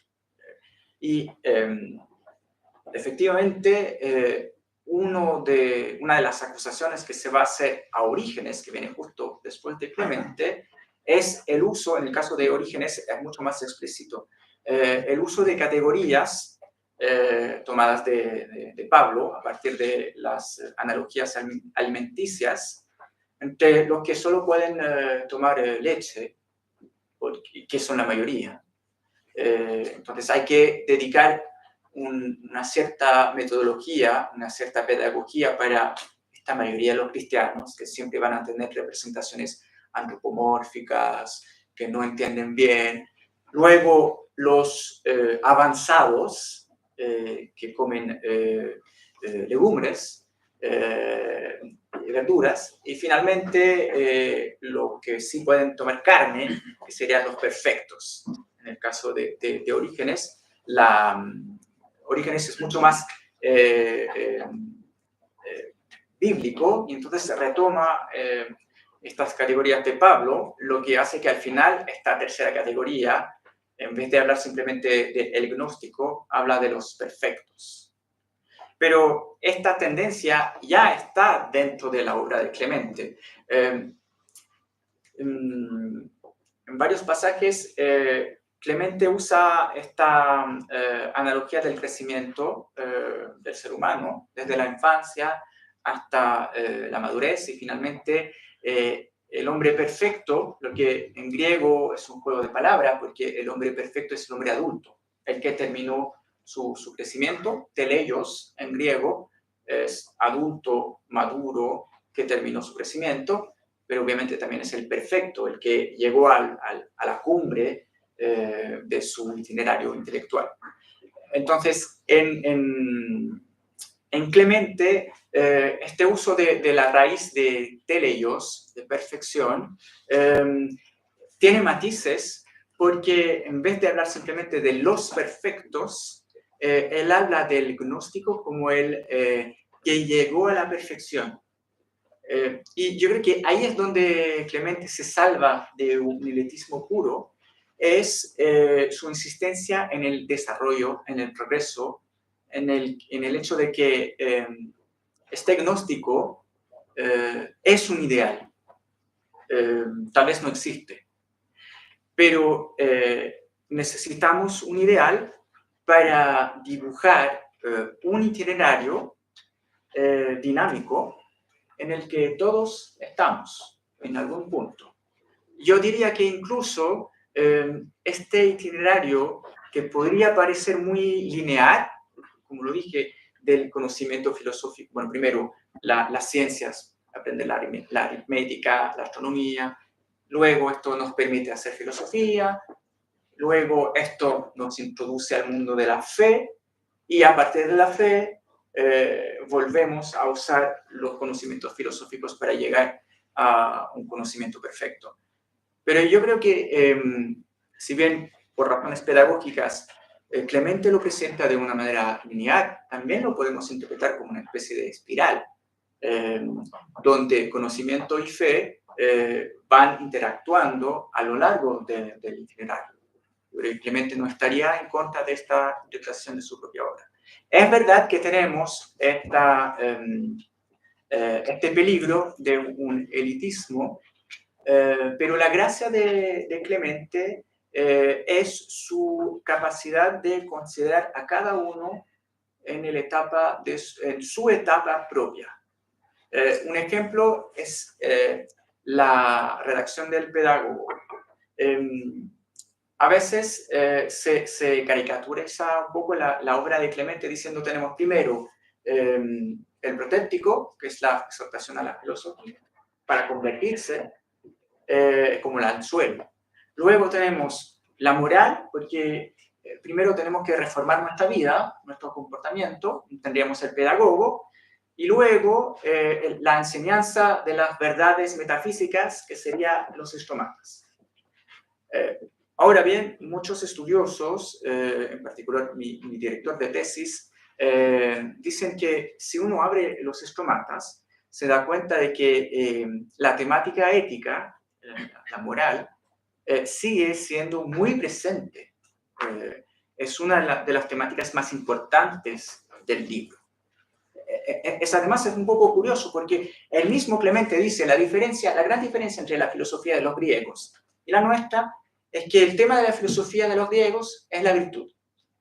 Y efectivamente, una de las acusaciones que se va a hacer a Orígenes, que viene justo después de Clemente, es el uso, en el caso de Orígenes es mucho más explícito, el uso de categorías tomadas de Pablo a partir de las analogías alimenticias entre los que solo pueden tomar leche, que son la mayoría. Entonces hay que dedicar una cierta metodología, una cierta pedagogía para esta mayoría de los cristianos, que siempre van a tener representaciones antropomórficas, que no entienden bien. Luego, los avanzados, que comen legumbres y verduras. Y finalmente, los que sí pueden tomar carne, que serían los perfectos. En el caso de Orígenes, Orígenes es mucho más bíblico, y entonces se retoma estas categorías de Pablo, lo que hace que al final esta tercera categoría, en vez de hablar simplemente del gnóstico, habla de los perfectos. Pero esta tendencia ya está dentro de la obra de Clemente. En varios pasajes, Clemente usa esta analogía del crecimiento del ser humano, desde la infancia hasta la madurez, y finalmente el hombre perfecto, lo que en griego es un juego de palabras, porque el hombre perfecto es el hombre adulto, el que terminó su crecimiento. Teleios en griego es adulto, maduro, que terminó su crecimiento, pero obviamente también es el perfecto, el que llegó a la cumbre de su itinerario intelectual. Entonces, en Clemente, este uso de la raíz de teleios, de perfección, tiene matices, porque en vez de hablar simplemente de los perfectos, él habla del gnóstico como el que llegó a la perfección. Y yo creo que ahí es donde Clemente se salva de un miletismo puro, es su insistencia en el desarrollo, en el progreso, en el hecho de que este gnóstico es un ideal, tal vez no existe, pero necesitamos un ideal para dibujar un itinerario dinámico en el que todos estamos en algún punto. Yo diría que incluso este itinerario, que podría parecer muy lineal, como lo dije, del conocimiento filosófico, bueno, primero las ciencias, aprender la aritmética, la astronomía, luego esto nos permite hacer filosofía, luego esto nos introduce al mundo de la fe, y a partir de la fe volvemos a usar los conocimientos filosóficos para llegar a un conocimiento perfecto. Pero yo creo que, si bien por razones pedagógicas Clemente lo presenta de una manera lineal, también lo podemos interpretar como una especie de espiral, donde conocimiento y fe van interactuando a lo largo del itinerario. Clemente no estaría en contra de esta interpretación de su propia obra. Es verdad que tenemos este peligro de un elitismo, pero la gracia de Clemente es su capacidad de considerar a cada uno en su etapa propia. Un ejemplo es la redacción del pedagogo. A veces se caricaturiza un poco la obra de Clemente diciendo tenemos primero el protéptico, que es la exhortación a la filosofía, para convertirse, como el anzuelo. Luego tenemos la moral, porque primero tenemos que reformar nuestra vida, nuestro comportamiento, tendríamos el pedagogo, y luego la enseñanza de las verdades metafísicas, que serían los estomatas. Ahora bien, muchos estudiosos, en particular mi director de tesis, dicen que si uno abre los estomatas, se da cuenta de que la temática ética, la moral, sigue siendo muy presente. Es una de las temáticas más importantes del libro. además es un poco curioso porque el mismo Clemente dice la gran diferencia entre la filosofía de los griegos y la nuestra es que el tema de la filosofía de los griegos es la virtud,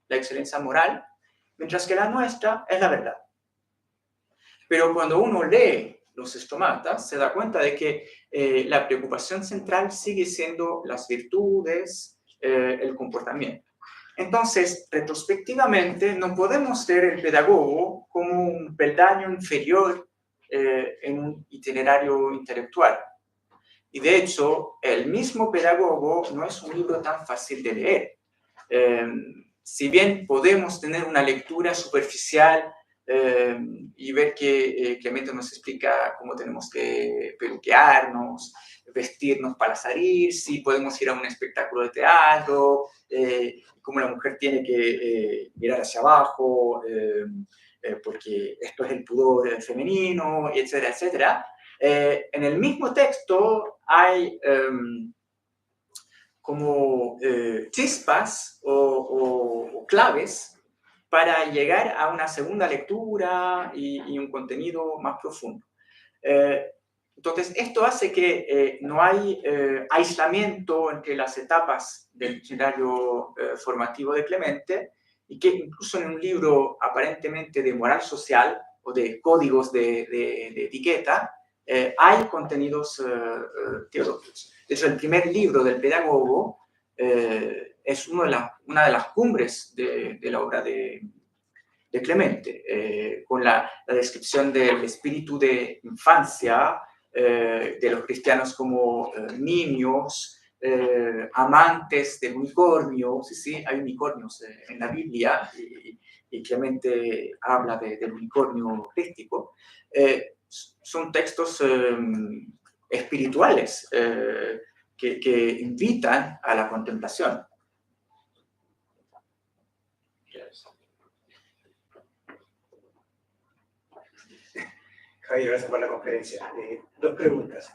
la excelencia moral, mientras que la nuestra es la verdad. Pero cuando uno lee los estomatas, se da cuenta de que la preocupación central sigue siendo las virtudes, el comportamiento. Entonces, retrospectivamente, no podemos ver el pedagogo como un peldaño inferior en un itinerario intelectual. Y de hecho, el mismo pedagogo no es un libro tan fácil de leer. Si bien podemos tener una lectura superficial y ver que Clemente nos explica cómo tenemos que peluquearnos, vestirnos para salir, si podemos ir a un espectáculo de teatro, cómo la mujer tiene que mirar hacia abajo, porque esto es el pudor femenino, etcétera, etcétera. En el mismo texto hay como chispas o claves para llegar a una segunda lectura y un contenido más profundo. Entonces, esto hace que no hay aislamiento entre las etapas del itinerario formativo de Clemente y que incluso en un libro aparentemente de moral social o de códigos de etiqueta, hay contenidos teológicos. De hecho, el primer libro del pedagogo es una de las cumbres de la obra de Clemente, con la descripción del espíritu de infancia, de los cristianos como niños, amantes del unicornio. Sí, hay unicornios en la Biblia y Clemente habla del unicornio crístico. Son textos espirituales que invitan a la contemplación. Javier, gracias por la conferencia. Dos preguntas.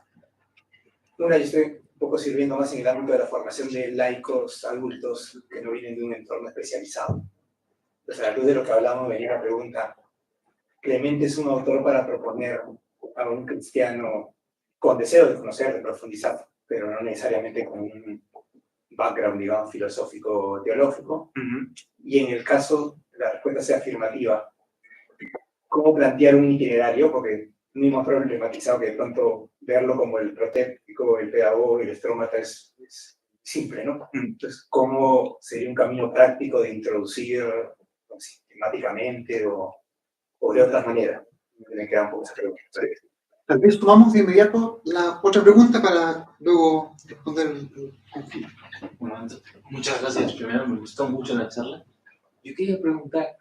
Una, yo estoy un poco sirviendo más en el ámbito de la formación de laicos adultos que no vienen de un entorno especializado. Entonces, a la luz de lo que hablamos, venía la pregunta. Clemente es un autor para proponer a un cristiano con deseo de conocer, de profundizar, pero no necesariamente con un background, digamos, filosófico, teológico. Y en el caso, la respuesta sea afirmativa, ¿cómo plantear un itinerario? Porque no hemos problematizado que de pronto verlo como el protéctico, el pedagogo y el estrómata es simple, ¿no? Entonces, ¿cómo sería un camino práctico de introducir sistemáticamente o de otras maneras? Me quedan un poco esas preguntas. Tal vez tomamos de inmediato la otra pregunta para luego responder. Bueno, muchas gracias. Primero, me gustó mucho la charla. Yo quería preguntar,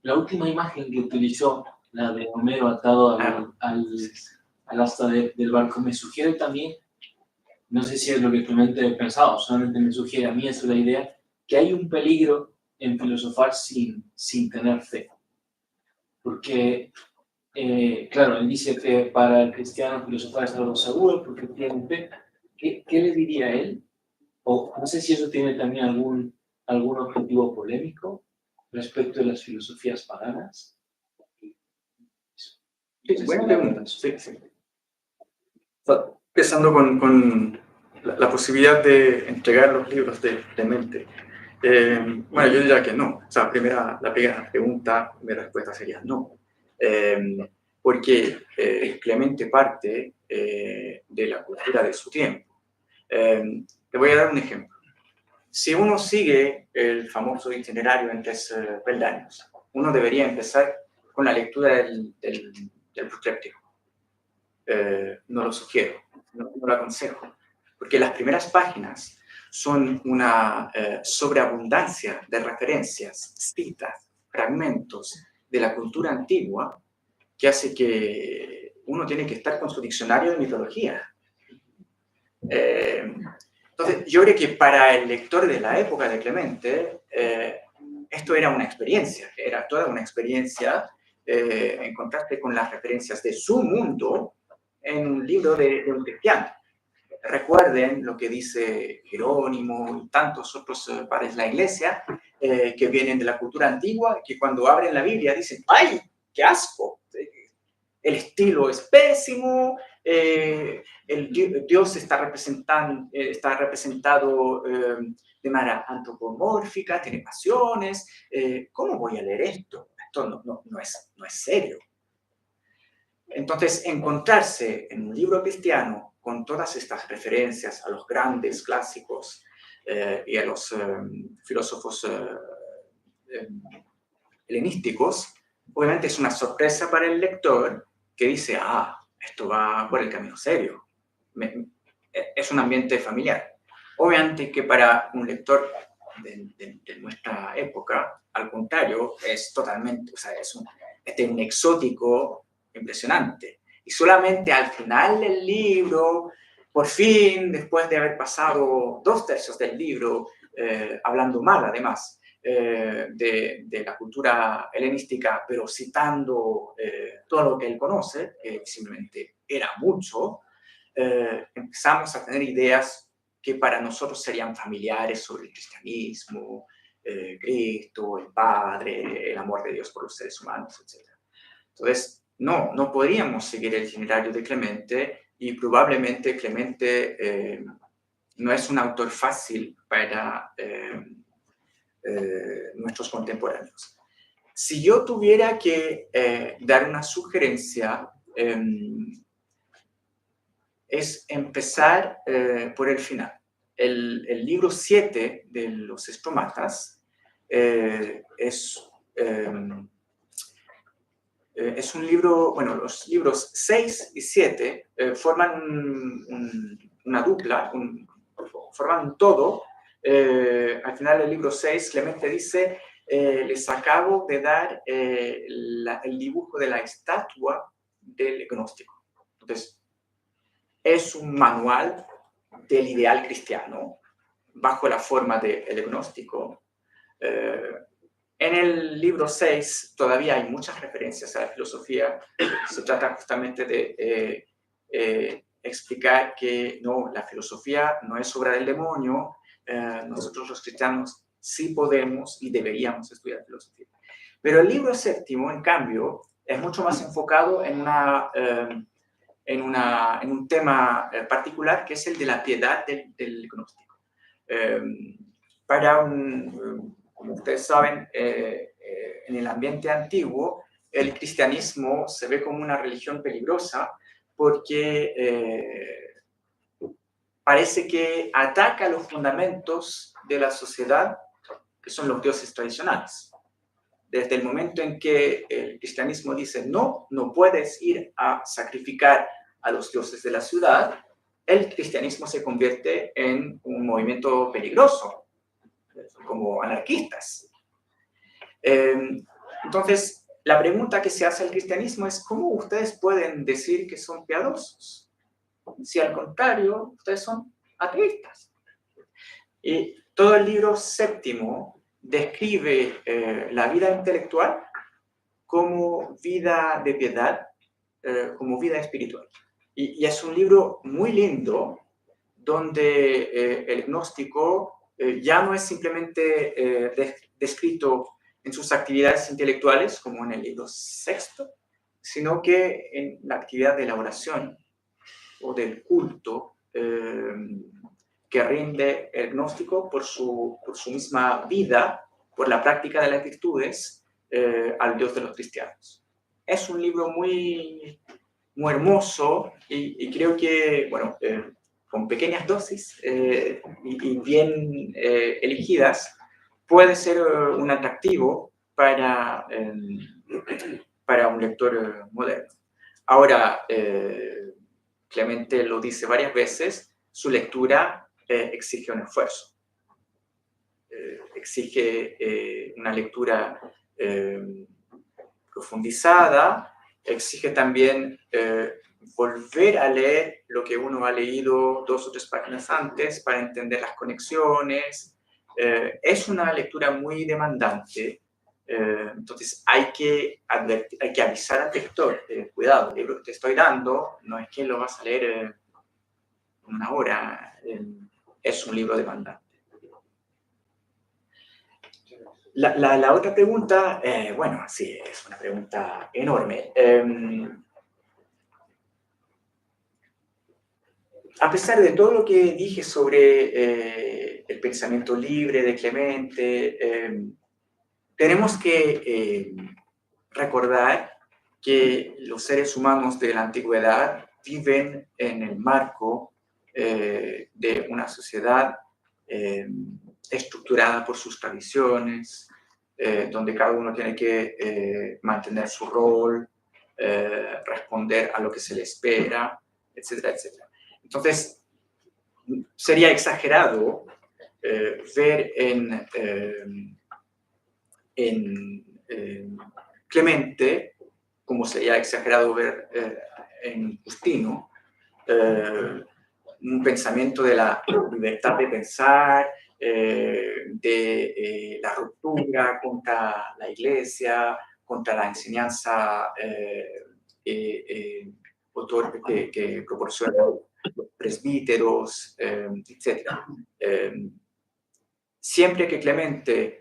la última imagen que utilizó, la de Homero atado al asta del barco, me sugiere también, no sé si es lo que Clemente pensaba, solamente me sugiere, a mí es la idea, que hay un peligro en filosofar sin tener fe. Porque, claro, él dice que para el cristiano filosofar es algo seguro porque tiene fe. ¿Qué le diría a él? O no sé si eso tiene también algún objetivo polémico respecto de las filosofías paganas. Sí, buena pregunta. Sí. Empezando con la posibilidad de entregar los libros de Clemente. Bueno, yo diría que no. O sea, la primera pregunta, mi respuesta sería no. Porque Clemente parte de la cultura de su tiempo. Te voy a dar un ejemplo. Si uno sigue el famoso itinerario en 3 peldaños, uno debería empezar con la lectura del protréptico. No lo sugiero, no lo aconsejo, porque las primeras páginas son una sobreabundancia de referencias, citas, fragmentos de la cultura antigua que hace que uno tiene que estar con su diccionario de mitología. Entonces, yo creo que para el lector de la época de Clemente, esto era una experiencia, era toda una experiencia encontrarte con las referencias de su mundo en un libro de un cristiano. Recuerden lo que dice Jerónimo y tantos otros padres de la iglesia que vienen de la cultura antigua, que cuando abren la Biblia dicen, ¡ay! ¡qué asco! El estilo es pésimo, Dios está representado de manera antropomórfica, tiene pasiones. ¿Cómo voy a leer esto? Esto no es serio. Entonces, encontrarse en un libro cristiano con todas estas referencias a los grandes clásicos y a los filósofos helenísticos, obviamente es una sorpresa para el lector que dice, esto va por el camino serio. Es un ambiente familiar. Obviamente que para un lector de nuestra época, al contrario, es totalmente, o sea, es un exótico impresionante. Y solamente al final del libro, por fin, después de haber pasado 2/3 del libro, hablando mal además, de la cultura helenística, pero citando todo lo que él conoce, que simplemente era mucho, empezamos a tener ideas que para nosotros serían familiares sobre el cristianismo, Cristo, el Padre, el amor de Dios por los seres humanos, etc. Entonces, no podríamos seguir el itinerario de Clemente, y probablemente Clemente no es un autor fácil para nuestros contemporáneos. Si yo tuviera que dar una sugerencia, es empezar por el final. El libro 7 de los Estromatas es un libro, bueno, los libros 6 y 7 forman una dupla, forman un todo. Al final del libro 6, Clemente dice, les acabo de dar el dibujo de la estatua del gnóstico. Entonces, es un manual del ideal cristiano, bajo la forma del gnóstico. En el libro 6 todavía hay muchas referencias a la filosofía. Se trata justamente de explicar que no, la filosofía no es obra del demonio. Nosotros los cristianos sí podemos y deberíamos estudiar filosofía. Pero el libro 7, en cambio, es mucho más enfocado en un tema particular, que es el de la piedad del gnóstico. Como ustedes saben, en el ambiente antiguo, el cristianismo se ve como una religión peligrosa porque parece que ataca los fundamentos de la sociedad, que son los dioses tradicionales. Desde el momento en que el cristianismo dice no puedes ir a sacrificar a los dioses de la ciudad, el cristianismo se convierte en un movimiento peligroso, como anarquistas. Entonces, la pregunta que se hace al cristianismo es, ¿cómo ustedes pueden decir que son piadosos si al contrario ustedes son ateístas? Y todo el libro 7 describe la vida intelectual como vida de piedad, como vida espiritual. Y es un libro muy lindo, donde el gnóstico ya no es simplemente descrito en sus actividades intelectuales, como en el libro 6, sino que en la actividad de la oración o del culto que rinde el gnóstico por su misma vida, por la práctica de las virtudes, al Dios de los cristianos. Es un libro muy, muy hermoso y creo que, bueno, con pequeñas dosis y bien elegidas, puede ser un atractivo para un lector moderno. Ahora, Clemente lo dice varias veces, su lectura exige un esfuerzo. Exige una lectura profundizada, exige también volver a leer lo que uno ha leído 2 o 3 páginas antes para entender las conexiones. Es una lectura muy demandante. Entonces hay que avisar al lector, cuidado, el libro que te estoy dando no es que lo vas a leer en una hora, es un libro demandante. La otra pregunta, bueno, sí, es una pregunta enorme. A pesar de todo lo que dije sobre el pensamiento libre de Clemente, tenemos que recordar que los seres humanos de la antigüedad viven en el marco de una sociedad estructurada por sus tradiciones, donde cada uno tiene que mantener su rol, responder a lo que se le espera, etcétera, etcétera. Entonces, sería exagerado ver en Clemente, como sería exagerado ver en Justino, un pensamiento de la libertad de pensar, de la ruptura contra la Iglesia, contra la enseñanza que proporcionan los presbíteros, etc. Siempre que Clemente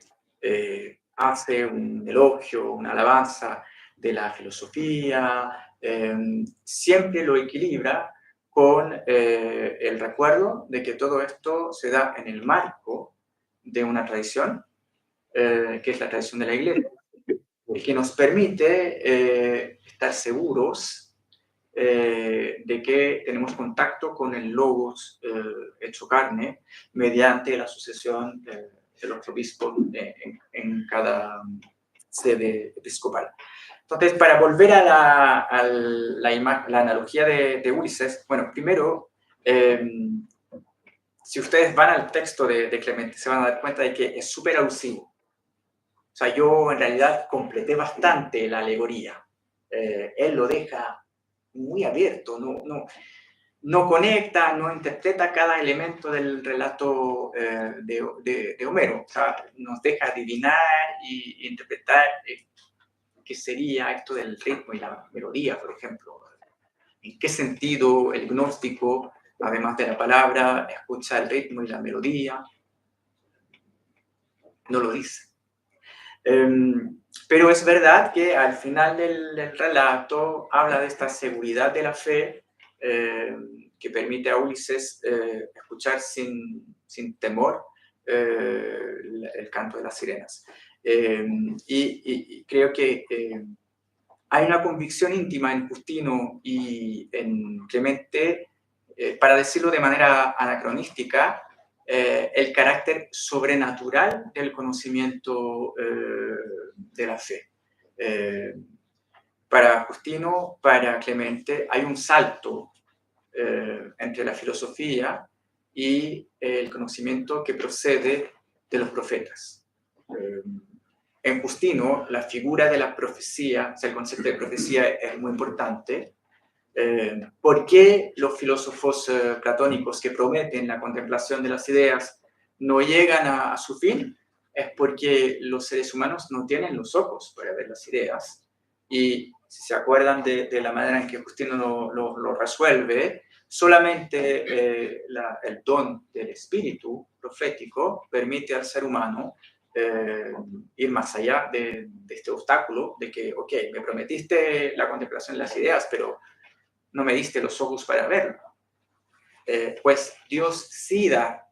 hace un elogio, una alabanza de la filosofía, siempre lo equilibra con el recuerdo de que todo esto se da en el marco de una tradición, que es la tradición de la Iglesia, que nos permite estar seguros de que tenemos contacto con el Logos hecho carne mediante la sucesión de los obispos en cada sede episcopal. Entonces, para volver a la analogía de Ulises, bueno, primero, si ustedes van al texto de Clemente, se van a dar cuenta de que es súper alusivo. O sea, yo en realidad completé bastante la alegoría. Él lo deja muy abierto, no conecta, no interpreta cada elemento del relato de Homero. O sea, nos deja adivinar e interpretar qué sería esto del ritmo y la melodía, por ejemplo. En qué sentido el gnóstico, además de la palabra, escucha el ritmo y la melodía. No lo dice. Pero es verdad que al final del relato habla de esta seguridad de la fe que permite a Ulises escuchar sin temor el canto de las sirenas. Y creo que hay una convicción íntima en Justino y en Clemente, para decirlo de manera anacronística, el carácter sobrenatural del conocimiento de la fe. Para Justino, para Clemente, hay un salto entre la filosofía y el conocimiento que procede de los profetas. En Justino, la figura de la profecía, o sea, el concepto de profecía es muy importante. ¿Por qué los filósofos platónicos que prometen la contemplación de las ideas no llegan a su fin? Es porque los seres humanos no tienen los ojos para ver las ideas. Y si se acuerdan de la manera en que Justino lo resuelve, solamente el don del espíritu profético permite al ser humano ir más allá de este obstáculo de que, ok, me prometiste la contemplación de las ideas, pero no me diste los ojos para verlo. Pues Dios sí da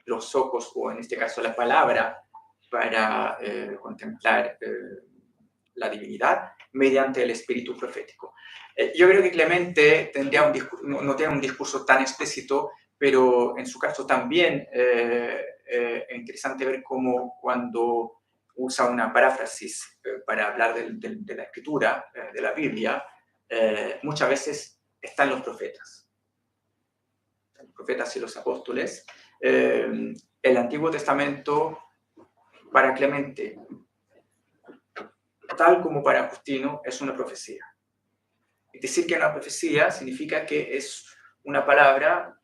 los ojos, o en este caso la palabra, para contemplar la divinidad mediante el espíritu profético. Yo creo que Clemente tendría no tiene un discurso tan explícito, pero en su caso también es interesante ver cómo cuando usa una paráfrasis para hablar de la escritura, de la Biblia, muchas veces están los profetas y los apóstoles. El Antiguo Testamento, para Clemente, tal como para Justino, es una profecía. Es decir, que una profecía significa que es una palabra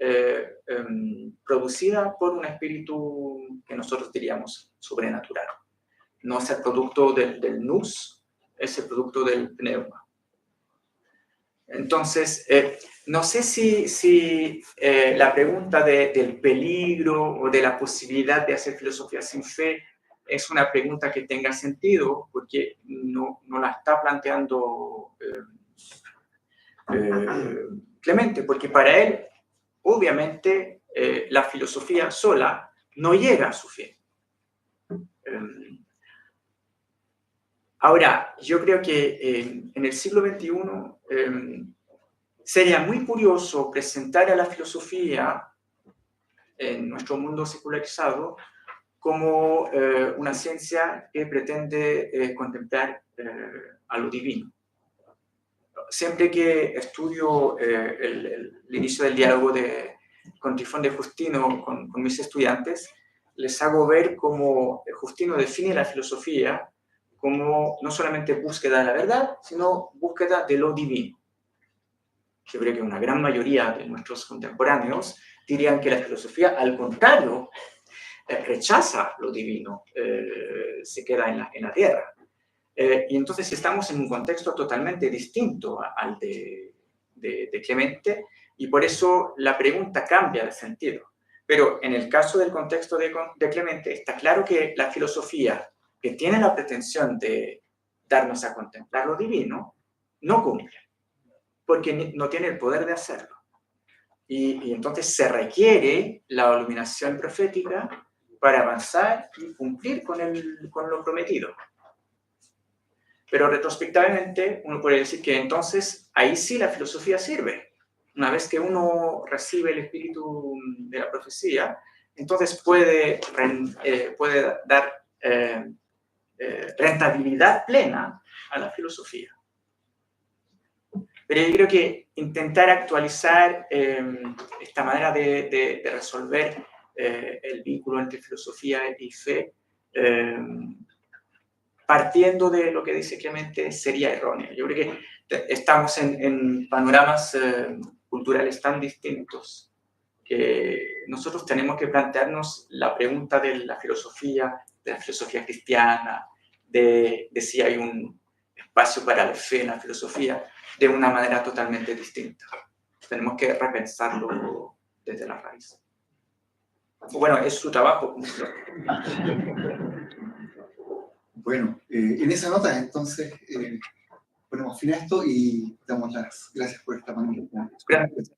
producida por un espíritu que nosotros diríamos sobrenatural. No es el producto del nous, es el producto del pneuma. Entonces, no sé si la pregunta del peligro o de la posibilidad de hacer filosofía sin fe es una pregunta que tenga sentido, porque no la está planteando Clemente, porque para él, obviamente, la filosofía sola no llega a su fin. Ahora, yo creo que en el siglo XXI sería muy curioso presentar a la filosofía en nuestro mundo secularizado como una ciencia que pretende contemplar a lo divino. Siempre que estudio el inicio del diálogo con Trifón de Justino con mis estudiantes, les hago ver cómo Justino define la filosofía como no solamente búsqueda de la verdad, sino búsqueda de lo divino. Yo creo que una gran mayoría de nuestros contemporáneos dirían que la filosofía, al contrario, rechaza lo divino, se queda en la tierra. Y entonces estamos en un contexto totalmente distinto al de Clemente, y por eso la pregunta cambia de sentido. Pero en el caso del contexto de Clemente, está claro que la filosofía, que tiene la pretensión de darnos a contemplar lo divino, no cumple, porque no tiene el poder de hacerlo. Y entonces se requiere la iluminación profética para avanzar y cumplir con lo prometido. Pero retrospectivamente uno puede decir que entonces ahí sí la filosofía sirve. Una vez que uno recibe el espíritu de la profecía, entonces puede dar rentabilidad plena a la filosofía. Pero yo creo que intentar actualizar esta manera de resolver el vínculo entre filosofía y fe, partiendo de lo que dice Clemente, sería erróneo. Yo creo que estamos en panoramas culturales tan distintos que nosotros tenemos que plantearnos la pregunta de la filosofía cristiana, de si hay un espacio para la fe en la filosofía, de una manera totalmente distinta. Tenemos que repensarlo desde la raíz. Bueno, es su trabajo. Bueno, en esa nota, entonces, ponemos fin a esto y damos las gracias por esta magnífica. Gracias.